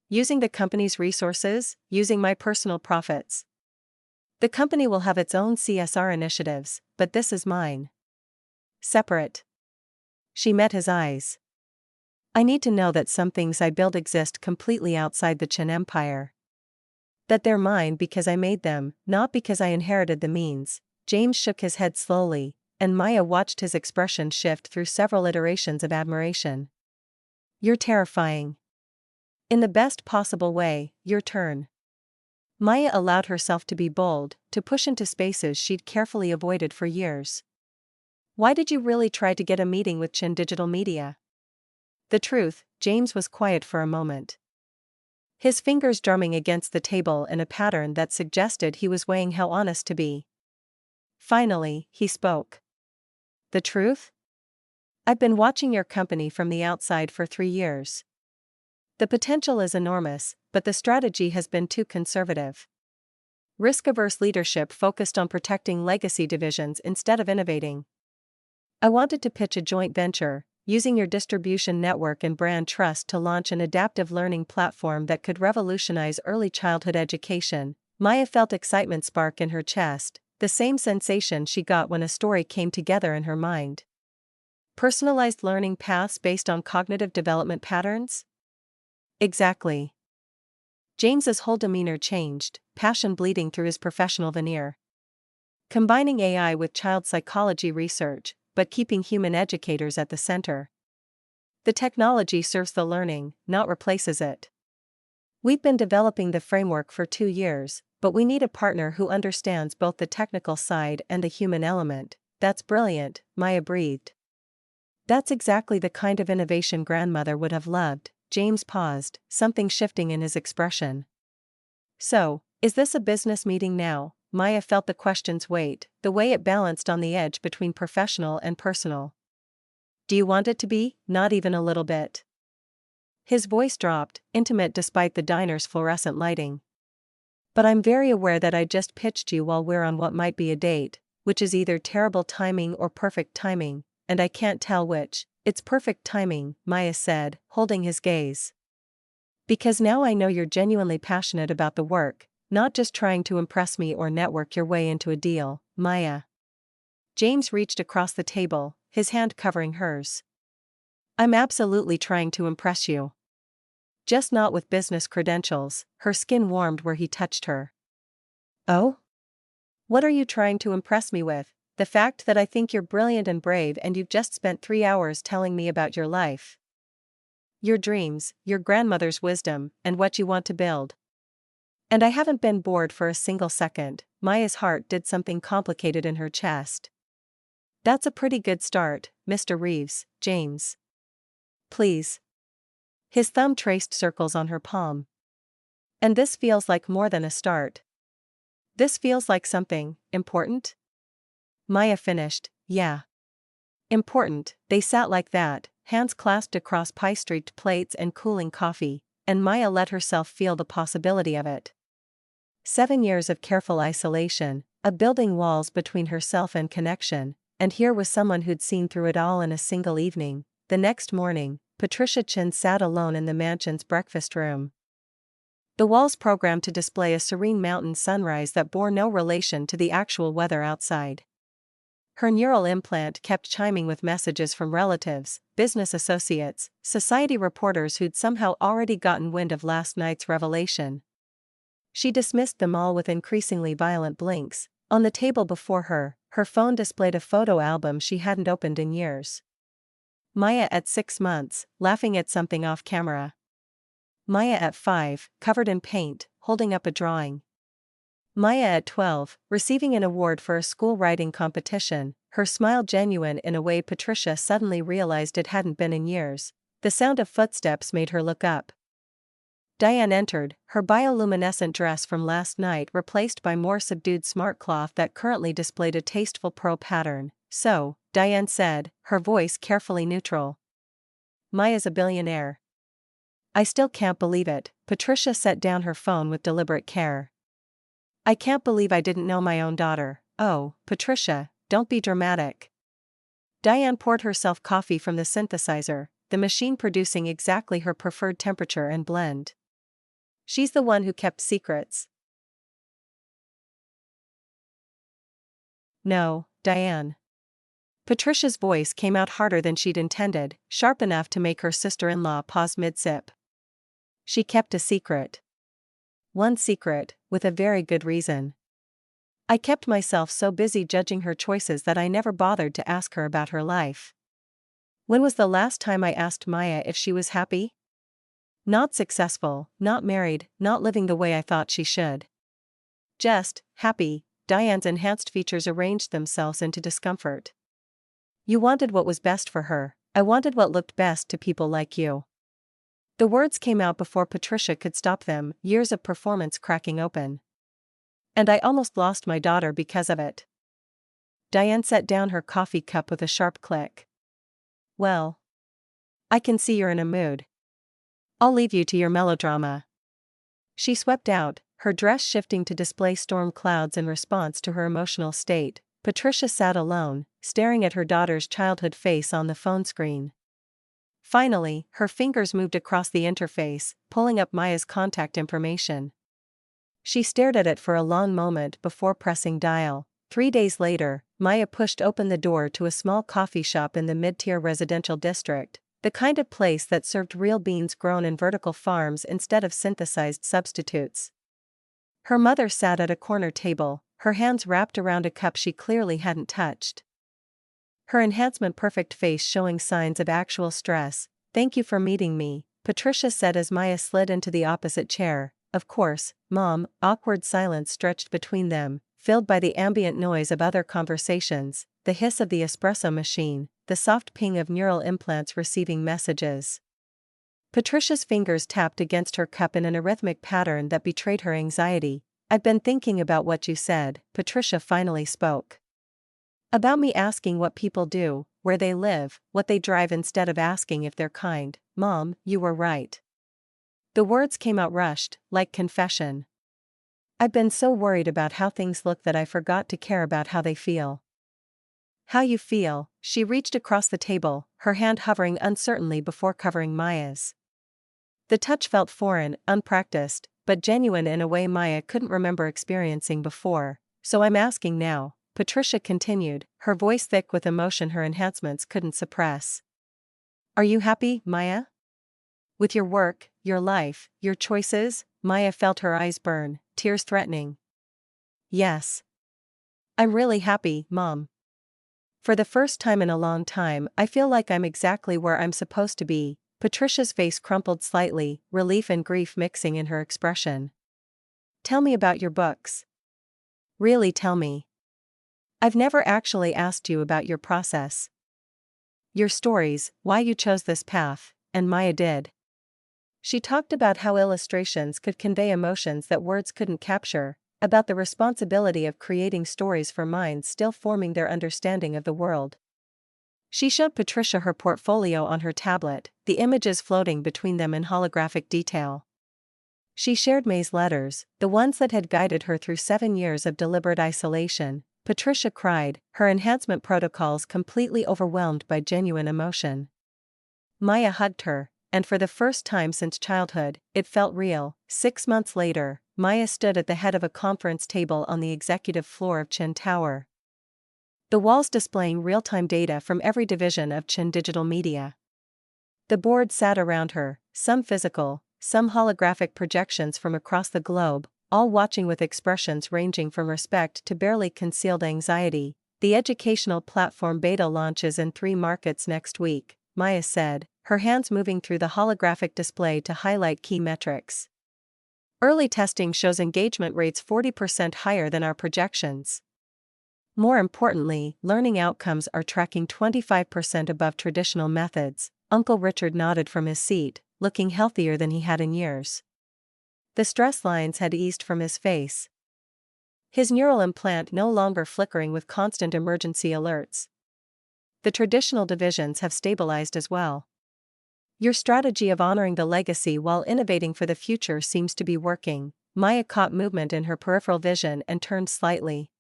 Using the company's resources, using my personal profits. The company will have its own CSR initiatives, but this is mine. Separate. She met his eyes. I need to know that some things I build exist completely outside the Qin Empire. That they're mine because I made them, not because I inherited the means. James shook his head slowly, and Maya watched his expression shift through several iterations of admiration. You're terrifying. In the best possible way. Your turn. Maya allowed herself to be bold, to push into spaces she'd carefully avoided for years. Why did you really try to get a meeting with Qin Digital Media? The truth, James was quiet for a moment. His fingers drumming against the table in a pattern that suggested he was weighing how honest to be. Finally, he spoke. The truth? I've been watching your company from the outside for 3 years. The potential is enormous, but the strategy has been too conservative. Risk-averse leadership focused on protecting legacy divisions instead of innovating. I wanted to pitch a joint venture, using your distribution network and brand trust to launch an adaptive learning platform that could revolutionize early childhood education. Maya felt excitement spark in her chest, the same sensation she got when a story came together in her mind. Personalized learning paths based on cognitive development patterns? Exactly. James's whole demeanor changed, passion bleeding through his professional veneer. Combining AI with child psychology research, but keeping human educators at the center. The technology serves the learning, not replaces it. We've been developing the framework for 2 years, but we need a partner who understands both the technical side and the human element. That's brilliant, Maya breathed. That's exactly the kind of innovation grandmother would have loved. James paused, something shifting in his expression. So, is this a business meeting now? Maya felt the question's weight, the way it balanced on the edge between professional and personal. Do you want it to be? Not even a little bit. His voice dropped, intimate despite the diner's fluorescent lighting. But I'm very aware that I just pitched you while we're on what might be a date, which is either terrible timing or perfect timing, and I can't tell which. It's perfect timing, Maya said, holding his gaze. Because now I know you're genuinely passionate about the work, not just trying to impress me or network your way into a deal, Maya. James reached across the table, his hand covering hers. I'm absolutely trying to impress you. Just not with business credentials. Her skin warmed where he touched her. Oh? What are you trying to impress me with? The fact that I think you're brilliant and brave and you've just spent 3 hours telling me about your life. Your dreams, your grandmother's wisdom, and what you want to build. And I haven't been bored for a single second. Maya's heart did something complicated in her chest. That's a pretty good start, Mr. Reeves, James. Please. His thumb traced circles on her palm. And this feels like more than a start. This feels like something important? Maya finished, yeah. Important. They sat like that, hands clasped across pie-streaked plates and cooling coffee, and Maya let herself feel the possibility of it. 7 years of careful isolation, of building walls between herself and connection, and here was someone who'd seen through it all in a single evening. The next morning, Patricia Chin sat alone in the mansion's breakfast room. The walls programmed to display a serene mountain sunrise that bore no relation to the actual weather outside. Her neural implant kept chiming with messages from relatives, business associates, society reporters who'd somehow already gotten wind of last night's revelation. She dismissed them all with increasingly violent blinks. On the table before her, her phone displayed a photo album she hadn't opened in years. Maya at 6 months, laughing at something off camera. Maya at 5, covered in paint, holding up a drawing. Maya at 12, receiving an award for a school writing competition, her smile genuine in a way Patricia suddenly realized it hadn't been in years. The sound of footsteps made her look up. Diane entered, her bioluminescent dress from last night replaced by more subdued smart cloth that currently displayed a tasteful pearl pattern. So, Diane said, her voice carefully neutral. Maya's a billionaire. I still can't believe it. Patricia set down her phone with deliberate care. I can't believe I didn't know my own daughter. Oh, Patricia, don't be dramatic. Diane poured herself coffee from the synthesizer, the machine producing exactly her preferred temperature and blend. She's the one who kept secrets. No, Diane. Patricia's voice came out harder than she'd intended, sharp enough to make her sister-in-law pause mid-sip. She kept a secret. One secret, with a very good reason. I kept myself so busy judging her choices that I never bothered to ask her about her life. When was the last time I asked Maya if she was happy? Not successful, not married, not living the way I thought she should. Just, happy. Diane's enhanced features arranged themselves into discomfort. You wanted what was best for her. I wanted what looked best to people like you. The words came out before Patricia could stop them, years of performance cracking open. And I almost lost my daughter because of it. Diane set down her coffee cup with a sharp click. Well, I can see you're in a mood. I'll leave you to your melodrama. She swept out, her dress shifting to display storm clouds in response to her emotional state. Patricia sat alone, staring at her daughter's childhood face on the phone screen. Finally, her fingers moved across the interface, pulling up Maya's contact information. She stared at it for a long moment before pressing dial. 3 days later, Maya pushed open the door to a small coffee shop in the mid-tier residential district, the kind of place that served real beans grown in vertical farms instead of synthesized substitutes. Her mother sat at a corner table, her hands wrapped around a cup she clearly hadn't touched. Her enhancement-perfect face showing signs of actual stress. "Thank you for meeting me," Patricia said as Maya slid into the opposite chair. "Of course, Mom." Awkward silence stretched between them, filled by the ambient noise of other conversations, the hiss of the espresso machine, the soft ping of neural implants receiving messages. Patricia's fingers tapped against her cup in an arrhythmic pattern that betrayed her anxiety. "I've been thinking about what you said," Patricia finally spoke. "About me asking what people do, where they live, what they drive instead of asking if they're kind. Mom, you were right." The words came out rushed, like confession. "I've been so worried about how things look that I forgot to care about how they feel." "How you feel?" She reached across the table, her hand hovering uncertainly before covering Maya's. The touch felt foreign, unpracticed, but genuine in a way Maya couldn't remember experiencing before. "So I'm asking now," Patricia continued, her voice thick with emotion her enhancements couldn't suppress. "Are you happy, Maya? With your work, your life, your choices?" Maya felt her eyes burn, tears threatening. "Yes. I'm really happy, Mom. For the first time in a long time, I feel like I'm exactly where I'm supposed to be." Patricia's face crumpled slightly, relief and grief mixing in her expression. "Tell me about your books. Really tell me. I've never actually asked you about your process. Your stories, why you chose this path," and Maya did. She talked about how illustrations could convey emotions that words couldn't capture, about the responsibility of creating stories for minds still forming their understanding of the world. She showed Patricia her portfolio on her tablet, the images floating between them in holographic detail. She shared May's letters, the ones that had guided her through 7 years of deliberate isolation. Patricia cried, her enhancement protocols completely overwhelmed by genuine emotion. Maya hugged her, and for the first time since childhood, it felt real. 6 months later, Maya stood at the head of a conference table on the executive floor of Chin Tower. The walls displaying real-time data from every division of Chin Digital Media. The board sat around her, some physical, some holographic projections from across the globe, all watching with expressions ranging from respect to barely concealed anxiety. "The educational platform beta launches in 3 markets next week," Maya said, her hands moving through the holographic display to highlight key metrics. "Early testing shows engagement rates 40% higher than our projections. More importantly, learning outcomes are tracking 25% above traditional methods." Uncle Richard nodded from his seat, looking healthier than he had in years. The stress lines had eased from his face. His neural implant no longer flickering with constant emergency alerts. "The traditional divisions have stabilized as well. Your strategy of honoring the legacy while innovating for the future seems to be working." Maya caught movement in her peripheral vision and turned slightly.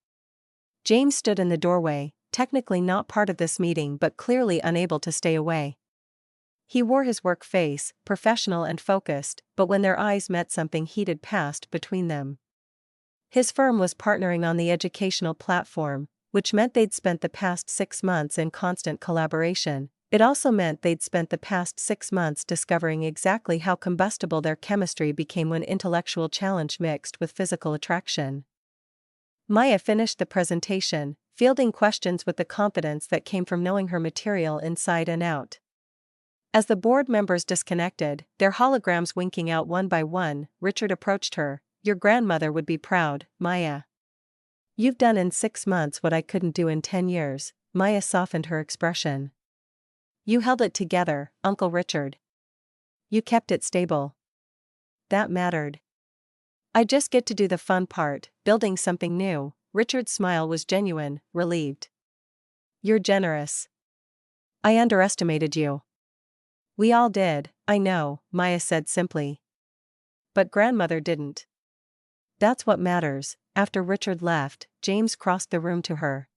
James stood in the doorway, technically not part of this meeting but clearly unable to stay away. He wore his work face, professional and focused, but when their eyes met something heated passed between them. His firm was partnering on the educational platform, which meant they'd spent the past 6 months in constant collaboration. It also meant they'd spent the past 6 months discovering exactly how combustible their chemistry became when intellectual challenge mixed with physical attraction. Maya finished the presentation, fielding questions with the confidence that came from knowing her material inside and out. As the board members disconnected, their holograms winking out one by one, Richard approached her. "Your grandmother would be proud, Maya. You've done in 6 months what I couldn't do in 10 years, Maya softened her expression. "You held it together, Uncle Richard. You kept it stable. That mattered. I just get to do the fun part, building something new." Richard's smile was genuine, relieved. "You're generous. I underestimated you." "We all did, I know," Maya said simply. "But grandmother didn't." "That's what matters." After Richard left, James crossed the room to her.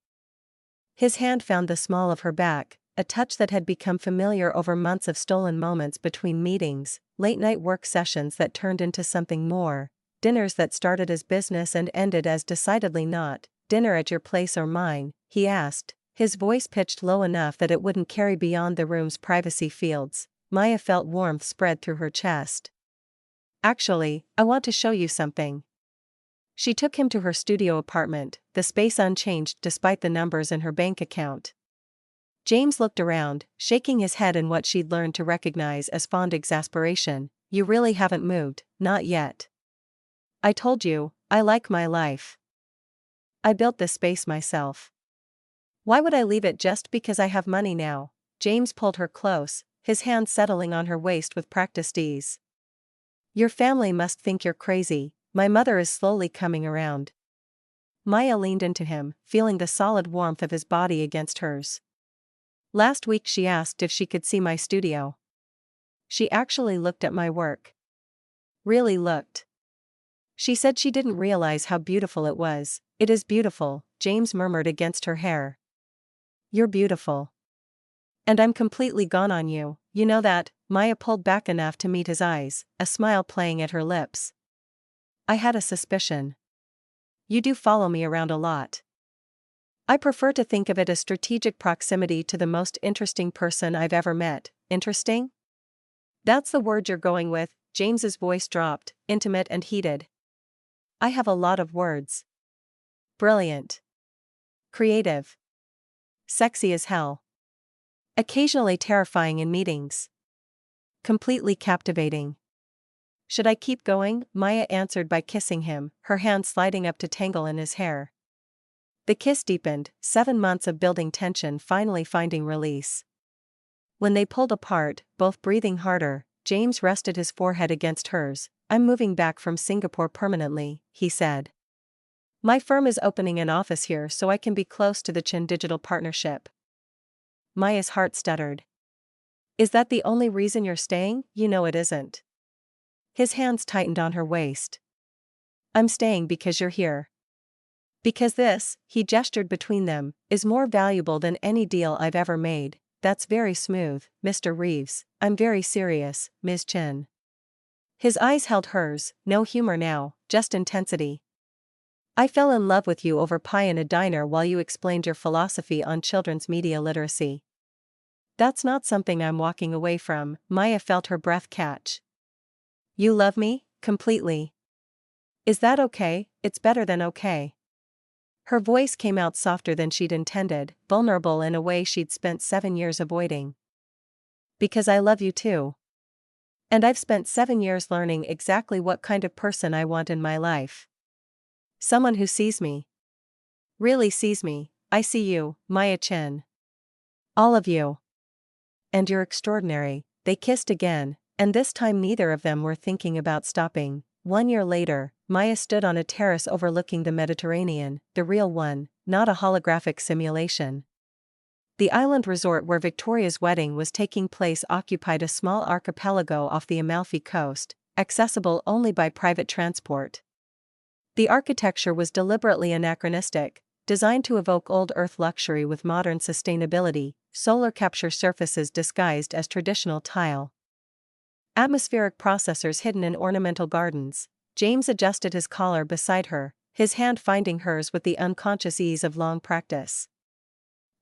His hand found the small of her back, a touch that had become familiar over months of stolen moments between meetings, late-night work sessions that turned into something more, dinners that started as business and ended as decidedly not. "Dinner at your place or mine?" he asked, his voice pitched low enough that it wouldn't carry beyond the room's privacy fields. Maya felt warmth spread through her chest. "Actually, I want to show you something." She took him to her studio apartment, the space unchanged despite the numbers in her bank account. James looked around, shaking his head in what she'd learned to recognize as fond exasperation. "You really haven't moved, not yet. I told you, I like my life. I built this space myself. Why would I leave it just because I have money now?" James pulled her close, his hand settling on her waist with practiced ease. "Your family must think you're crazy. My mother is slowly coming around." Maya leaned into him, feeling the solid warmth of his body against hers. "Last week she asked if she could see my studio. She actually looked at my work. Really looked. She said she didn't realize how beautiful it was." "It is beautiful," James murmured against her hair. "You're beautiful. And I'm completely gone on you, you know that." Maya pulled back enough to meet his eyes, a smile playing at her lips. "I had a suspicion. You do follow me around a lot." "I prefer to think of it as strategic proximity to the most interesting person I've ever met." "Interesting? That's the word you're going with." James's voice dropped, intimate and heated. "I have a lot of words. Brilliant. Creative. Sexy as hell. Occasionally terrifying in meetings. Completely captivating. Should I keep going?" Maya answered by kissing him, her hand sliding up to tangle in his hair. The kiss deepened, 7 months of building tension finally finding release. When they pulled apart, both breathing harder, James rested his forehead against hers. "I'm moving back from Singapore permanently," he said. "My firm is opening an office here so I can be close to the Chin Digital Partnership." Maya's heart stuttered. "Is that the only reason you're staying?" "You know it isn't." His hands tightened on her waist. "I'm staying because you're here. Because this," he gestured between them, "is more valuable than any deal I've ever made." "That's very smooth, Mr. Reeves." "I'm very serious, Ms. Chin." His eyes held hers, no humor now, just intensity. "I fell in love with you over pie in a diner while you explained your philosophy on children's media literacy. That's not something I'm walking away from." Maya felt her breath catch. "You love me, completely. Is that okay?" "It's better than okay." Her voice came out softer than she'd intended, vulnerable in a way she'd spent 7 years avoiding. "Because I love you too. And I've spent 7 years learning exactly what kind of person I want in my life. Someone who sees me. Really sees me." "I see you, Maya Chin. All of you. And you're extraordinary." They kissed again, and this time neither of them were thinking about stopping. 1 year later, Maya stood on a terrace overlooking the Mediterranean, the real one, not a holographic simulation. The island resort where Victoria's wedding was taking place occupied a small archipelago off the Amalfi coast, accessible only by private transport. The architecture was deliberately anachronistic, designed to evoke old Earth luxury with modern sustainability, solar capture surfaces disguised as traditional tile. Atmospheric processors hidden in ornamental gardens. James adjusted his collar beside her, his hand finding hers with the unconscious ease of long practice.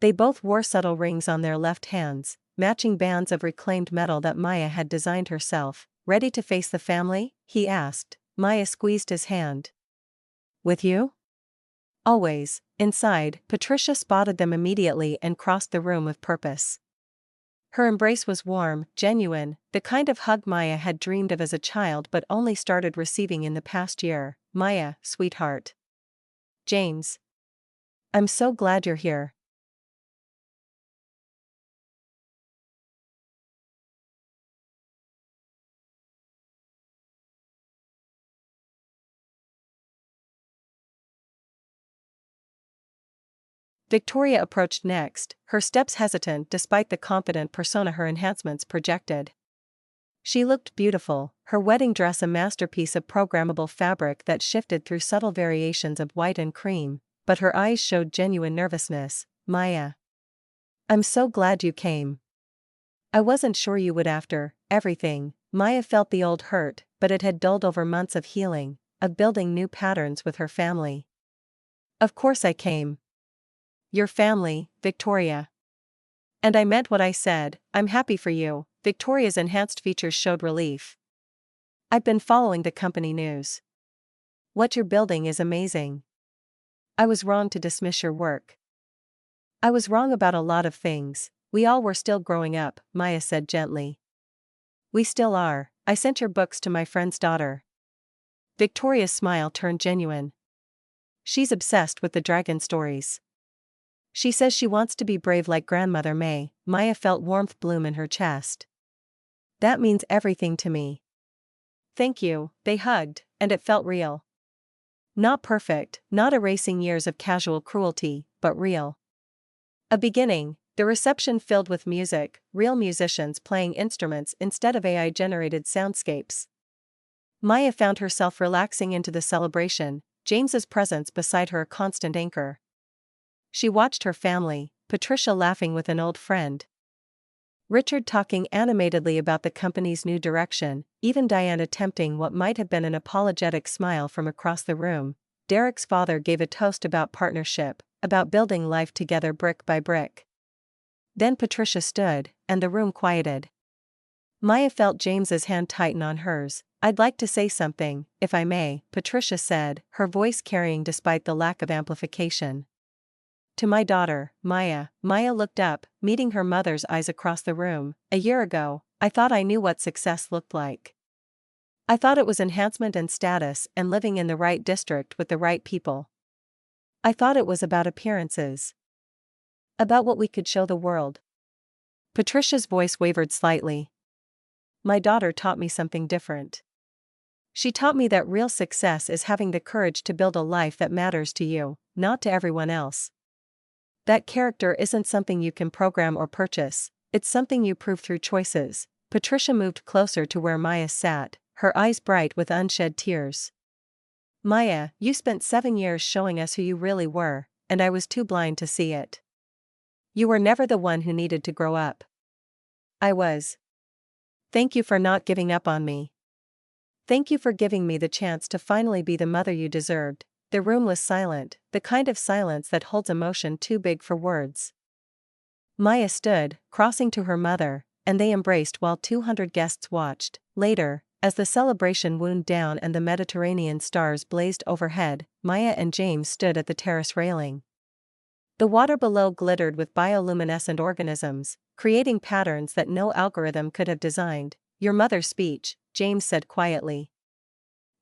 They both wore subtle rings on their left hands, matching bands of reclaimed metal that Maya had designed herself. "Ready to face the family?" he asked. Maya squeezed his hand. "With you?" "Always." Inside, Patricia spotted them immediately and crossed the room with purpose. Her embrace was warm, genuine, the kind of hug Maya had dreamed of as a child but only started receiving in the past year. "Maya, sweetheart." "James. I'm so glad you're here." Victoria approached next, her steps hesitant despite the confident persona her enhancements projected. She looked beautiful, her wedding dress a masterpiece of programmable fabric that shifted through subtle variations of white and cream, but her eyes showed genuine nervousness. "Maya. I'm so glad you came. I wasn't sure you would after everything. Maya felt the old hurt, but it had dulled over months of healing, of building new patterns with her family. Of course I came. Your family, Victoria. And I meant what I said, I'm happy for you. Victoria's enhanced features showed relief. I've been following the company news. What you're building is amazing. I was wrong to dismiss your work. I was wrong about a lot of things. We all were still growing up, Maya said gently. We still are. I sent your books to my friend's daughter. Victoria's smile turned genuine. She's obsessed with the dragon stories. She says she wants to be brave like Grandmother May. Maya felt warmth bloom in her chest. That means everything to me. Thank you. They hugged, and it felt real. Not perfect, not erasing years of casual cruelty, but real. A beginning, the reception filled with music, real musicians playing instruments instead of AI-generated soundscapes. Maya found herself relaxing into the celebration, James's presence beside her a constant anchor. She watched her family, Patricia laughing with an old friend, Richard talking animatedly about the company's new direction, even Diane attempting what might have been an apologetic smile from across the room. Derek's father gave a toast about partnership, about building life together brick by brick. Then Patricia stood, and the room quieted. Maya felt James's hand tighten on hers. I'd like to say something, if I may, Patricia said, her voice carrying despite the lack of amplification. To my daughter, Maya. Maya looked up, meeting her mother's eyes across the room. A year ago, I thought I knew what success looked like. I thought it was enhancement and status and living in the right district with the right people. I thought it was about appearances. About what we could show the world. Patricia's voice wavered slightly. My daughter taught me something different. She taught me that real success is having the courage to build a life that matters to you, not to everyone else. That character isn't something you can program or purchase, it's something you prove through choices. Patricia moved closer to where Maya sat, her eyes bright with unshed tears. Maya, you spent 7 years showing us who you really were, and I was too blind to see it. You were never the one who needed to grow up. I was. Thank you for not giving up on me. Thank you for giving me the chance to finally be the mother you deserved. The room was silent, the kind of silence that holds emotion too big for words. Maya stood, crossing to her mother, and they embraced while 200 guests watched. Later, as the celebration wound down and the Mediterranean stars blazed overhead, Maya and James stood at the terrace railing. The water below glittered with bioluminescent organisms, creating patterns that no algorithm could have designed. Your mother's speech, James said quietly.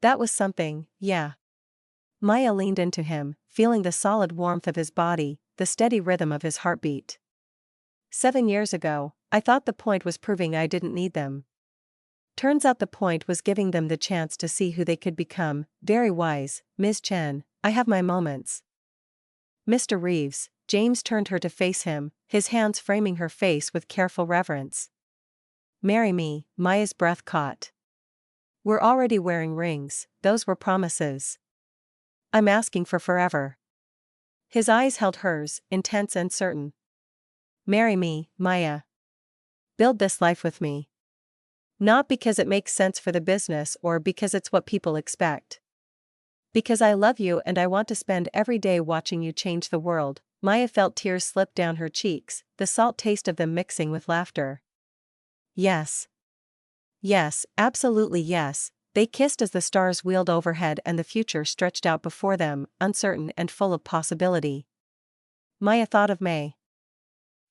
That was something, yeah. Maya leaned into him, feeling the solid warmth of his body, the steady rhythm of his heartbeat. 7 years ago, I thought the point was proving I didn't need them. Turns out the point was giving them the chance to see who they could become. Very wise, Ms. Chen, I have my moments. Mr. Reeves, James turned her to face him, his hands framing her face with careful reverence. Marry me, Maya's breath caught. We're already wearing rings, those were promises. I'm asking for forever. His eyes held hers, intense and certain. Marry me, Maya. Build this life with me. Not because it makes sense for the business or because it's what people expect. Because I love you and I want to spend every day watching you change the world. Maya felt tears slip down her cheeks, the salt taste of them mixing with laughter. Yes. Yes, absolutely yes. They kissed as the stars wheeled overhead and the future stretched out before them, uncertain and full of possibility. Maya thought of May.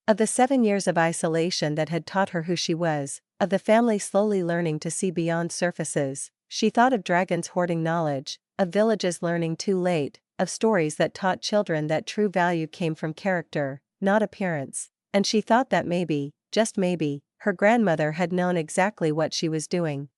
Of the 7 years of isolation that had taught her who she was, of the family slowly learning to see beyond surfaces. She thought of dragons hoarding knowledge, of villages learning too late, of stories that taught children that true value came from character, not appearance. And she thought that maybe, just maybe, her grandmother had known exactly what she was doing.